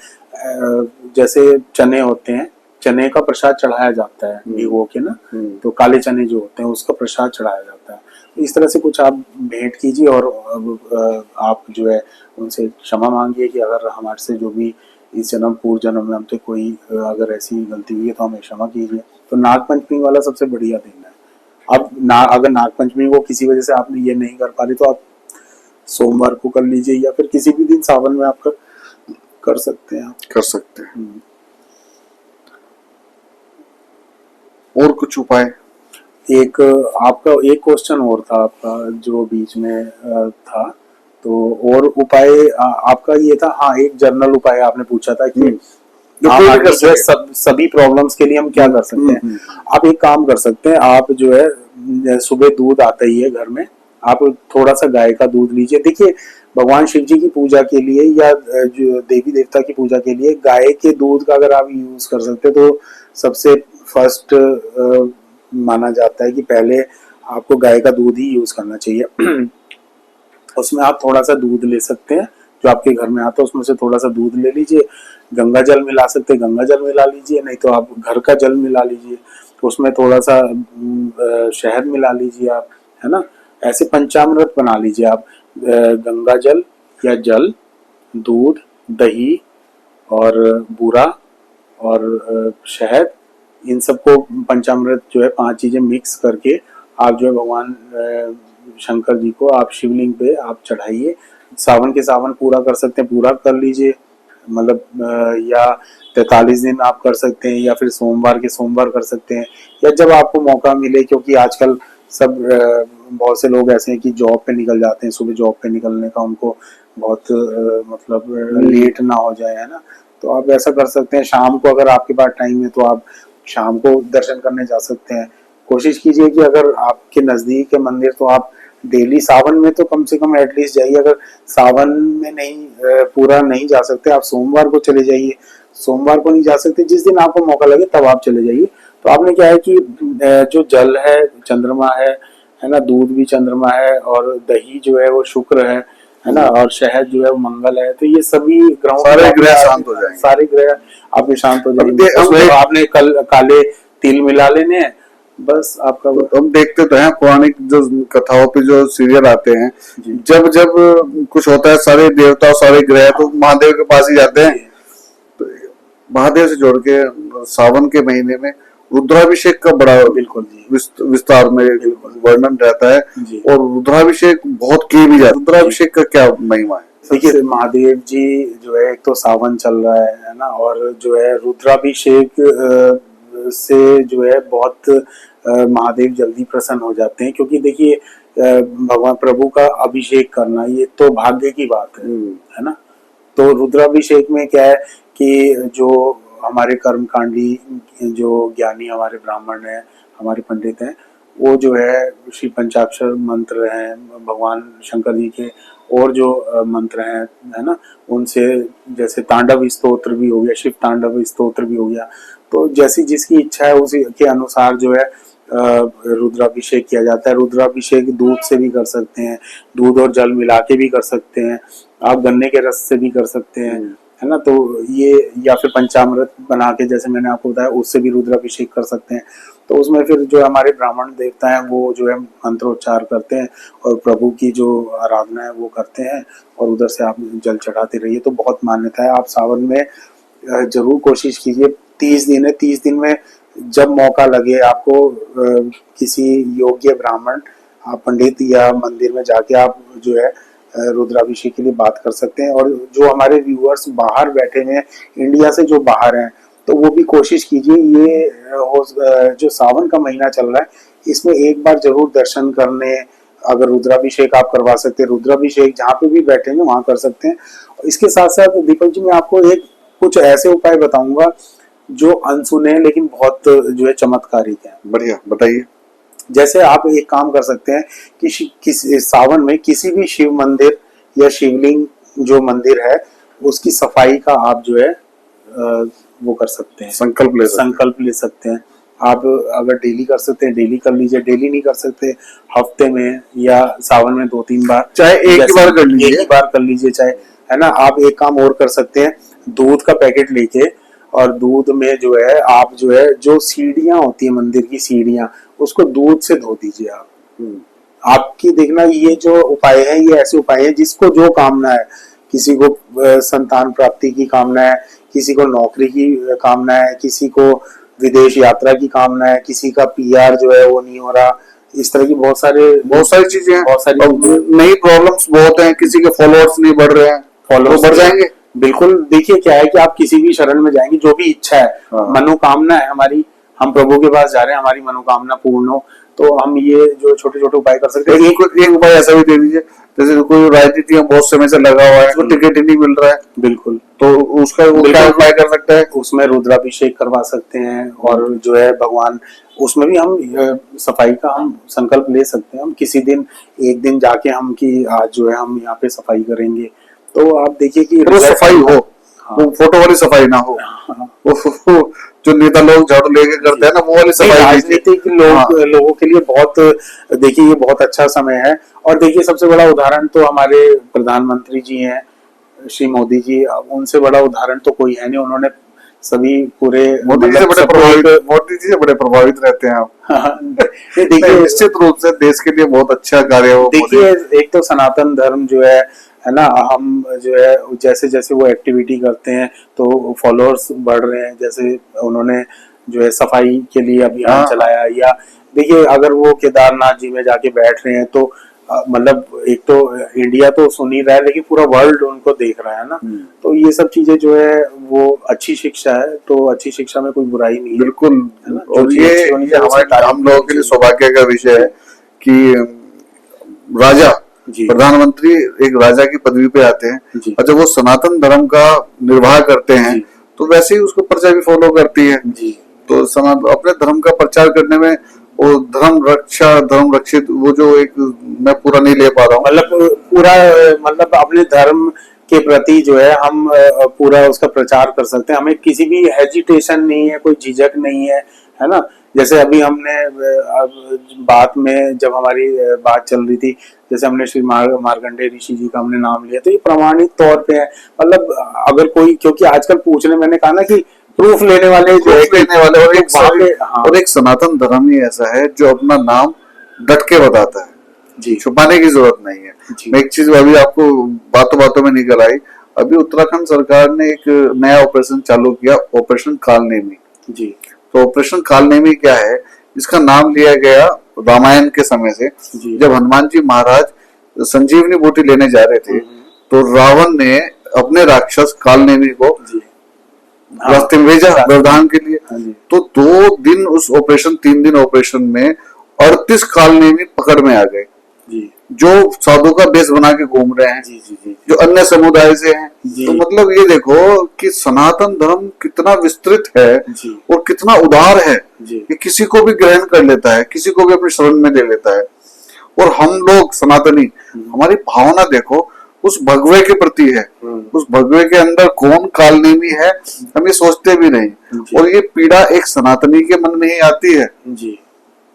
जैसे चने होते हैं, चने का प्रसाद चढ़ाया जाता है भिगो के ना, तो काले चने जो होते हैं उसका प्रसाद चढ़ाया जाता है। तो इस तरह से कुछ आप भेंट कीजिए और आप जो है उनसे क्षमा मांगिए कि अगर हमारे से जो भी इस जन्म पूर्व जन्म में हमसे कोई अगर ऐसी गलती हुई है तो हमें क्षमा कीजिए। तो नाग पंचमी वाला सबसे बढ़िया दिन है। अब अगर नाग पंचमी को किसी वजह से आपने ये नहीं कर पा रही तो आप सोमवार को कर लीजिए या फिर किसी भी दिन सावन में आप कर सकते हैं। कर सकते हैं। और कुछ उपाय? एक आपका एक क्वेश्चन और था आपका जो बीच में था, तो और उपाय आपका ये था, हाँ एक जनरल उपाय आपने पूछा था कि सभी प्रॉब्लम्स के लिए हम क्या कर सकते हैं। आप एक काम कर सकते हैं, आप जो है सुबह दूध आता ही है घर में, आप थोड़ा सा गाय का दूध लीजिए। देखिए भगवान शिव जी की पूजा के लिए या जो देवी देवता की पूजा के लिए गाय के दूध का अगर आप यूज कर सकते हैं तो सबसे फर्स्ट माना जाता है कि पहले आपको गाय का दूध ही यूज करना चाहिए। उसमें आप थोड़ा सा दूध ले सकते हैं जो आपके घर में आता है, उसमें से थोड़ा सा दूध ले लीजिए। गंगा जल मिला सकते हैं, गंगा जल मिला लीजिए, नहीं तो आप घर का जल मिला लीजिए। तो उसमें थोड़ा सा शहद मिला लीजिए आप, है ना। ऐसे पंचामृत बना लीजिए आप, गंगा जल या जल, दूध, दही और बूरा और शहद, इन सबको पंचामृत जो है 5 चीजें मिक्स करके आप जो है भगवान शंकर जी को आप शिवलिंग पे आप चढ़ाइए। सावन के सावन पूरा कर सकते हैं, पूरा कर लीजिए, मतलब या 43 दिन आप कर सकते हैं या फिर सोमवार के सोमवार कर सकते हैं या जब आपको मौका मिले, क्योंकि आजकल सब बहुत से लोग ऐसे हैं कि जॉब पे निकल जाते हैं, सुबह जॉब पे निकलने का उनको बहुत मतलब लेट ना हो जाए, है ना। तो आप ऐसा कर सकते हैं, शाम को अगर आपके पास टाइम है तो आप शाम को दर्शन करने जा सकते हैं। कोशिश कीजिए कि अगर आपके नजदीक है मंदिर तो आप डेली सावन में तो कम से कम एटलीस्ट जाइए। अगर सावन में नहीं पूरा नहीं जा सकते, आप सोमवार को चले जाइए। सोमवार को नहीं जा सकते, जिस दिन आपको मौका लगे तब आप चले जाइए। तो आपने क्या है कि जो जल है चंद्रमा है ना, दूध भी चंद्रमा है और दही जो है वो शुक्र है ना, और शहद जो है वो मंगल है। तो ये सभी ग्रहों सारे ग्रह शांत हो जाएंगे, सारे ग्रह आपके शांत हो जाएंगे। आपने कल काले तिल मिला लेने हैं, बस आपका। तो हम देखते तो हैं पौराणिक जो कथाओं पे जो सीरियल आते हैं, जब जब कुछ होता है सारे देवता और सारे ग्रह तो महादेव के पास ही जाते हैं। तो महादेव से जोड़ के सावन के महीने में रुद्राभिषेक का बड़ा बिल्कुल विस्तार में वर्णन रहता है और रुद्राभिषेक बहुत किए भी जाते हैं। रुद्राभिषेक का क्या महिमा है? देखिए महादेव जी जो है, एक तो सावन चल रहा है ना, और जो है रुद्राभिषेक से जो है बहुत महादेव जल्दी प्रसन्न हो जाते हैं। क्योंकि देखिए भगवान प्रभु का अभिषेक करना ये तो भाग्य की बात है ना। तो रुद्राभिषेक में क्या है कि जो हमारे कर्मकांडी जो ज्ञानी हमारे ब्राह्मण हैं, हमारे पंडित हैं, वो जो है श्री पंचाक्षर मंत्र हैं भगवान शंकर जी के, और जो मंत्र हैं है ना, उनसे जैसे तांडव स्तोत्र भी हो गया, शिव तांडव स्तोत्र भी हो गया। तो जैसी जिसकी इच्छा है उसी के अनुसार जो है रुद्राभिषेक किया जाता है। रुद्राभिषेक दूध से भी कर सकते हैं, दूध और जल मिला के भी कर सकते हैं, आप गन्ने के रस से भी कर सकते हैं, है ना। तो ये या फिर पंचामृत बना के, जैसे मैंने आपको बताया, उससे भी रुद्राभिषेक कर सकते हैं। तो उसमें फिर जो हमारे ब्राह्मण देवता हैं वो जो है मंत्रोच्चार करते हैं और प्रभु की जो आराधना है वो करते हैं, और उधर से आप जल चढ़ाते रहिए। तो बहुत मान्यता है। आप सावन में जरूर कोशिश कीजिए। 30 दिन है, 30 दिन में जब मौका लगे आपको, किसी योग्य ब्राह्मण, आप पंडित या मंदिर में जाके आप जो है रुद्राभिषेक के लिए बात कर सकते हैं। और जो हमारे व्यूअर्स बाहर बैठे हैं, इंडिया से जो बाहर हैं, तो वो भी कोशिश कीजिए। ये जो सावन का महीना चल रहा है, इसमें एक बार जरूर दर्शन करने, अगर रुद्राभिषेक आप करवा सकते हैं, रुद्राभिषेक जहाँ पे भी बैठेंगे वहां कर सकते हैं। इसके साथ साथ दीपक जी, मैं आपको कुछ ऐसे उपाय बताऊंगा जो अनसुने लेकिन बहुत जो है चमत्कारिक है। बढ़िया, बताइए। जैसे आप एक काम कर सकते हैं कि सावन में किसी भी शिव मंदिर या शिवलिंग जो मंदिर है, उसकी सफाई का आप जो है वो कर सकते हैं, संकल्प ले सकते हैं। आप अगर डेली कर सकते हैं डेली कर लीजिए, डेली नहीं कर सकते हफ्ते में या सावन में 2-3 बार, चाहे एक ही बार कर लीजिए, चाहे, है ना। आप एक काम और कर सकते हैं, दूध का पैकेट लेके, और दूध में जो है आप जो है जो सीढ़ियां होती है मंदिर की सीढ़ियां, उसको दूध से धो दीजिए आप। आपकी देखना, ये जो उपाय है ये ऐसे उपाय है जिसको जो कामना है, किसी को संतान प्राप्ति की कामना है, किसी को नौकरी की कामना है, किसी को विदेश यात्रा की कामना है, किसी का PR जो है वो नहीं हो रहा, इस तरह की बहुत सारी चीजें हैं। नई प्रॉब्लम्स बहुत हैं, किसी के फॉलोअर्स नहीं बढ़ रहे हैं, फॉलोअर्स बढ़ जाएंगे। बिल्कुल, देखिए क्या है कि आप किसी भी शरण में जाएंगे, जो भी इच्छा है, मनोकामना है हमारी, हम प्रभु के पास जा रहे हैं, हमारी मनोकामना पूर्ण हो, तो हम ये जो छोटे छोटे उपाय कर सकते हैं। एक उपाय ऐसा भी दे दीजिए, जैसे कोई राजनीति में बहुत समय से लगा हुआ है, उसको टिकट ही नहीं मिल रहा है, बिल्कुल, तो उसका उपाय कर सकते हैं। उसमें रुद्राभिषेक करवा सकते हैं, और जो है भगवान, उसमें भी हम सफाई का हम संकल्प ले सकते हैं। हम किसी दिन एक दिन जाके हम कि आज जो है हम यहाँ पे सफाई करेंगे, तो आप देखिए कि सफाई हो, वो फोटो वाली सफाई ना हो, जो नेता लोग झाड़ू लेके करते हैं ना, वो वाली सफाई। राजनीतिक लोगों के लिए बहुत, देखिए ये बहुत अच्छा समय है। और देखिए सबसे बड़ा उदाहरण तो हमारे प्रधानमंत्री जी हैं, श्री मोदी जी, उनसे बड़ा उदाहरण तो कोई है नहीं। उन्होंने सभी पूरे मोदी जी से बड़े प्रभावित रहते हैं आप। देखिए निश्चित रूप से देश के लिए बहुत अच्छा कार्य हो। देखिए एक तो सनातन धर्म जो है ना, हम जो है जैसे जैसे वो एक्टिविटी करते हैं तो फॉलोअर्स बढ़ रहे हैं। जैसे उन्होंने जो है सफाई के लिए अभियान चलाया, या देखिए अगर वो केदारनाथ जी में जाके बैठ रहे हैं, तो मतलब एक तो इंडिया तो सुन ही रहा है, लेकिन पूरा वर्ल्ड उनको देख रहा है ना। तो ये सब चीजें जो है वो अच्छी शिक्षा है, तो अच्छी शिक्षा में कोई बुराई नहीं है। बिल्कुल, और ये हम लोगों के लिए सौभाग्य का विषय है कि राजा, प्रधानमंत्री एक राजा की पदवी पे आते हैं, और जब वो सनातन धर्म का निर्वाह करते हैं तो वैसे ही उसको प्रजा भी फॉलो करती है। तो अपने धर्म का प्रचार करने में वो धर्म रक्षित, वो जो एक मैं पूरा नहीं ले पा रहा हूँ, मतलब अपने धर्म के प्रति जो है हम पूरा उसका प्रचार कर सकते हैं। हमें किसी भी हेजिटेशन नहीं है, कोई झिझक नहीं है ना। जैसे अभी हमने बात में जब हमारी बात चल रही थी, जैसे हमने श्री मार्कंडेय ऋषि जी का हमने नाम लिया, तो ये प्रमाणित तौर पे है। मतलब अगर कोई, क्योंकि आजकल पूछने, मैंने कहा ना कि प्रूफ लेने वाले और एक सनातन धर्म ही ऐसा है जो अपना नाम डट के बताता है जी, छुपाने की जरूरत नहीं है। मैं एक चीज अभी आपको बातों बातों में निकल आई, अभी उत्तराखंड सरकार ने एक नया ऑपरेशन चालू किया, ऑपरेशन कालनेमी जी। तो ऑपरेशन कालनेमी क्या है, इसका नाम लिया गया रामायण के समय से, जब हनुमान जी महाराज संजीवनी बूटी लेने जा रहे थे, तो रावण ने अपने राक्षस कालनेमी को रास्ते में भेजा व्यवधान के लिए। तो 2 दिन उस ऑपरेशन, 3 दिन ऑपरेशन में 38 कालनेमी पकड़ में आ गए, जो साधु का बेस बना के घूम रहे हैं, जो अन्य समुदाय से हैं। तो मतलब ये देखो कि सनातन धर्म कितना विस्तृत है और कितना उदार है कि किसी को भी ग्रहण कर लेता है, किसी को भी अपनी शरण में ले लेता है। और हम लोग सनातनी, हमारी भावना देखो उस भगवे के प्रति है, उस भगवे के अंदर कौन कालनेमी है हम ये सोचते भी नहीं, और ये पीड़ा एक सनातनी के मन में ही आती है।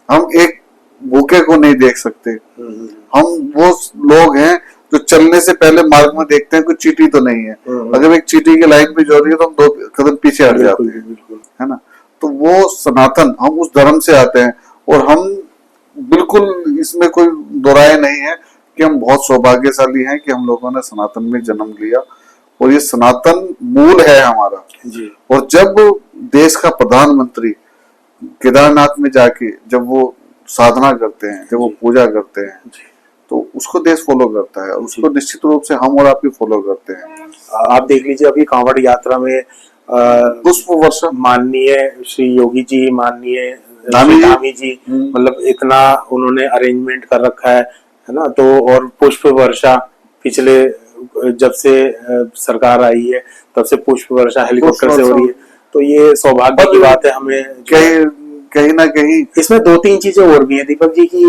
हम एक भूखे को नहीं देख सकते, हम वो लोग हैं जो चलने से पहले मार्ग में देखते हैं कोई चींटी तो नहीं है, अगर एक चींटी की लाइन पे जो रही है तो हम 2 कदम पीछे हट जाते हैं, बिल्कुल। है ना। तो वो सनातन, हम उस धर्म से आते हैं और हम बिल्कुल इसमें कोई दो राय नहीं है कि हम बहुत सौभाग्यशाली हैं कि हम लोगों ने सनातन में जन्म लिया और ये सनातन मूल है हमारा जी। और जब देश का प्रधानमंत्री केदारनाथ में जाके जब वो साधना करते हैं, जब वो पूजा करते हैं, तो उसको देश फॉलो करता है और उसको निश्चित रूप से हम और आप भी फॉलो करते हैं। आप देख लीजिए अभी कांवड़ यात्रा में पुष्प वर्षा माननीय श्री योगी जी, माननीय धामी जी, मतलब इतना उन्होंने अरेंजमेंट कर रखा है ना। तो और पुष्प वर्षा पिछले जब से सरकार आई है तब से पुष्प वर्षा हेलीकॉप्टर से हो रही है, तो ये सौभाग्य की बात है। हमें कहीं ना कहीं इसमें 2-3 चीजें और भी है दीपक जी की,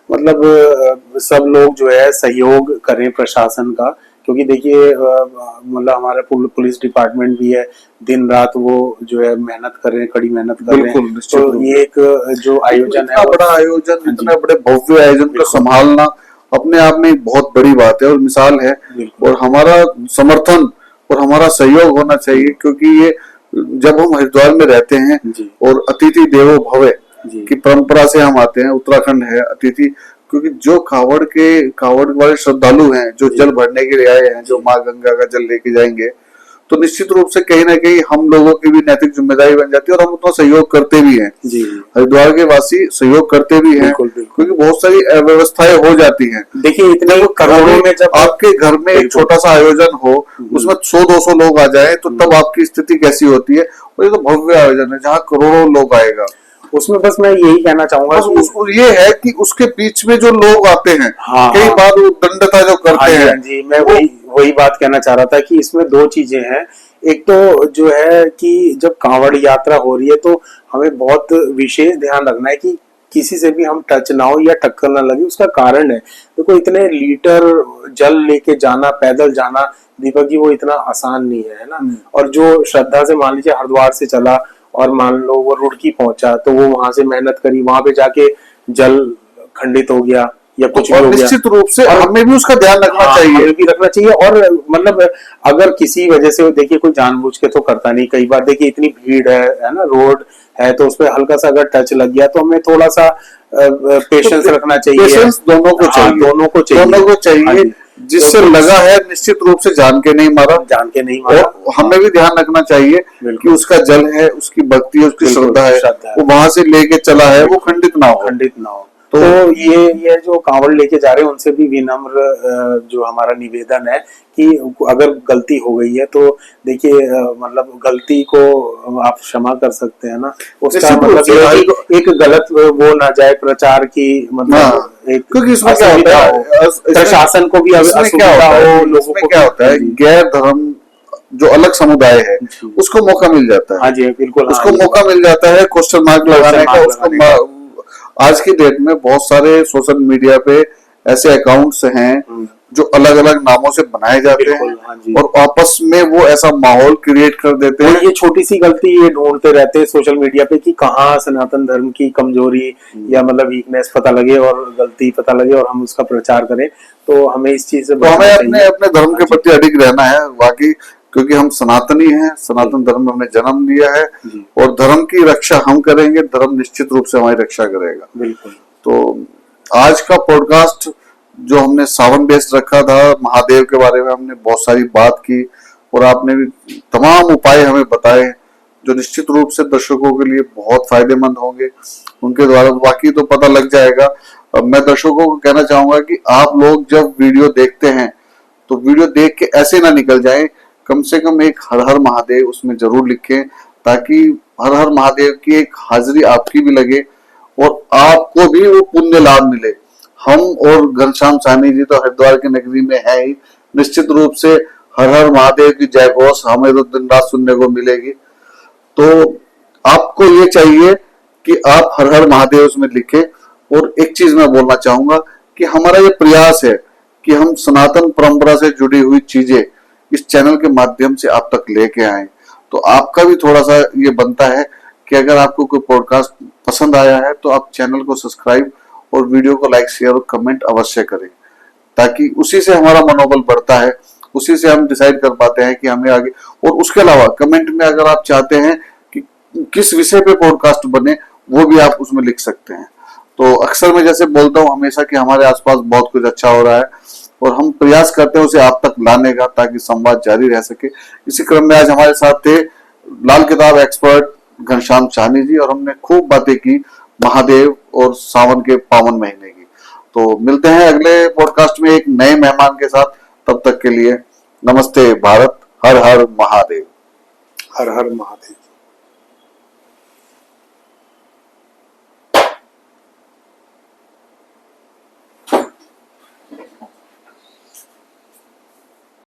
मतलब सब लोग जो है सहयोग करें प्रशासन का, क्योंकि देखिए मतलब हमारा पुलिस डिपार्टमेंट भी है, दिन रात वो जो है मेहनत कर रहे हैं, कड़ी मेहनत कर रहे हैं। तो ये एक जो आयोजन है, बड़ा आयोजन, इतना बड़े भव्य आयोजन को संभालना अपने आप में एक बहुत बड़ी बात है और मिसाल है, और हमारा समर्थन और हमारा सहयोग होना चाहिए, क्योंकि ये जब हम हरिद्वार में रहते हैं और अतिथि देवो भव की परंपरा से हम आते हैं, उत्तराखंड है अतिथि, क्योंकि जो कावड़ वाले श्रद्धालु हैं जो जल भरने के लिए आए हैं, जो माँ गंगा का जल लेके जाएंगे, तो निश्चित रूप से कहीं ना कहीं हम लोगों की भी नैतिक जिम्मेदारी बन जाती है और हम उतना सहयोग करते भी हैं। हरिद्वार के वासी सहयोग करते भी हैं, क्योंकि बहुत सारी अव्यवस्थाएं हो जाती हैं। देखिए इतने करोड़ों में जब आपके घर में एक छोटा सा आयोजन हो, उसमें 100-200 लोग आ जाए, तो तब आपकी स्थिति कैसी होती है। और ये तो भव्य आयोजन है जहाँ करोड़ों लोग आएगा, उसमें बस मैं यही कहना चाहूंगा ये है कि उसके बीच में जो लोग आते हैं, कई बार वो दंडता जो करते हैं। जी, मैं वही बात कहना चाह रहा था कि इसमें 2 चीजें हैं। एक तो जो है कि जब कांवड़ यात्रा हो रही है तो हमें बहुत विशेष ध्यान रखना है कि किसी से भी हम टच ना हो या टक्कर ना लगे। उसका कारण है, देखो इतने लीटर जल लेके जाना, पैदल जाना दीपक जी, वो इतना आसान नहीं है ना। और जो श्रद्धा से मान लीजिए हरिद्वार से चला और मान लो वो रुड़की पहुंचा, तो वो वहां से मेहनत करी, वहां पे जाके जल खंडित हो गया या कुछ भी हो गया, निश्चित रूप से हमें भी उसका ध्यान रखना चाहिए। हमें भी रखना चाहिए। और मतलब अगर किसी वजह से देखिए कोई जानबूझ के तो करता नहीं, कई बार देखिए इतनी भीड़ है ना, रोड है, तो उसपे हल्का सा अगर टच लग गया तो हमें थोड़ा सा पेशेंस रखना चाहिए। पेशेंस दोनों को चाहिए, जिससे लगा है निश्चित रूप से जान के नहीं मारा। और हमें भी ध्यान रखना चाहिए कि उसका जल है, उसकी भक्ति, उसकी श्रद्धा है, वो वहां से लेके चला है, वो खंडित ना हो। तो ये जो कांवड़ लेके जा रहे हैं उनसे भी विनम्र जो हमारा निवेदन है कि अगर गलती हो गई है तो देखिए मतलब गलती को आप क्षमा कर सकते हैं ना। उसका मतलब एक गलत वो ना जाए प्रचार की, मतलब एक, क्योंकि इसमें क्या होता है प्रशासन को भी असुविधा हो, लोगों को क्या होता है, गैर धर्म जो अलग समुदाय है उसको मौका मिल जाता है। हाँ जी बिल्कुल, उसको मौका मिल जाता है क्वेश्चन मार्क लगाने का। उसको आज की डेट में बहुत सारे सोशल मीडिया पे ऐसे अकाउंट्स हैं जो अलग अलग नामों से बनाए जाते हैं और आपस में वो ऐसा माहौल क्रिएट कर देते हैं। ये छोटी सी गलती ये ढूंढते रहते हैं सोशल मीडिया पे कि कहाँ सनातन धर्म की कमजोरी या मतलब वीकनेस पता लगे और गलती पता लगे और हम उसका प्रचार करें। तो हमें इस चीज से हमें अपने धर्म के प्रति अडिग रहना है बाकी, क्योंकि हम सनातनी हैं, सनातन धर्म में हमने जन्म लिया है और धर्म की रक्षा हम करेंगे, धर्म निश्चित रूप से हमारी रक्षा करेगा। बिल्कुल। तो आज का पॉडकास्ट जो हमने सावन बेस्ड रखा था, महादेव के बारे में हमने बहुत सारी बात की और आपने भी तमाम उपाय हमें बताए जो निश्चित रूप से दर्शकों के लिए बहुत फायदेमंद होंगे। उनके द्वारा बाकी तो पता लग जाएगा। अब मैं दर्शकों को कहना चाहूंगा कि आप लोग जब वीडियो देखते हैं तो वीडियो देख के ऐसे ना निकल जाएं, कम से कम एक हर हर महादेव उसमें जरूर लिखें, ताकि हर हर महादेव की एक हाजिरी आपकी भी लगे और आपको भी वो पुण्य लाभ मिले। हम और घनश्याम साहनी जी तो हरिद्वार की नगरी में है ही, निश्चित रूप से हर हर महादेव की जय घोष हमें तो दिन रात सुनने को मिलेगी। तो आपको ये चाहिए कि आप हर हर महादेव उसमें लिखें। और एक चीज मैं बोलना चाहूंगा कि हमारा ये प्रयास है कि हम सनातन परंपरा से जुड़ी हुई चीजें इस चैनल के माध्यम से आप तक लेके आए। तो आपका भी थोड़ा सा ये बनता है कि अगर आपको कोई पॉडकास्ट पसंद आया है तो आप चैनल को सब्सक्राइब और वीडियो को लाइक, शेयर और कमेंट अवश्य करें। ताकि उसी से हमारा मनोबल बढ़ता है, उसी से हम डिसाइड कर पाते हैं कि हमें आगे। और उसके अलावा कमेंट में अगर आप चाहते हैं कि किस विषय पे पॉडकास्ट बने, वो भी आप उसमें लिख सकते हैं। तो अक्सर मैं जैसे बोलता हूँ हमेशा कि हमारे आसपास बहुत कुछ अच्छा हो रहा है और हम प्रयास करते हैं उसे आप तक लाने का, ताकि संवाद जारी रह सके। इसी क्रम में आज हमारे साथ थे लाल किताब एक्सपर्ट घनश्याम साहनी जी, और हमने खूब बातें की महादेव और सावन के पावन महीने की। तो मिलते हैं अगले पॉडकास्ट में एक नए मेहमान के साथ। तब तक के लिए नमस्ते भारत, हर हर महादेव। हर हर महादेव।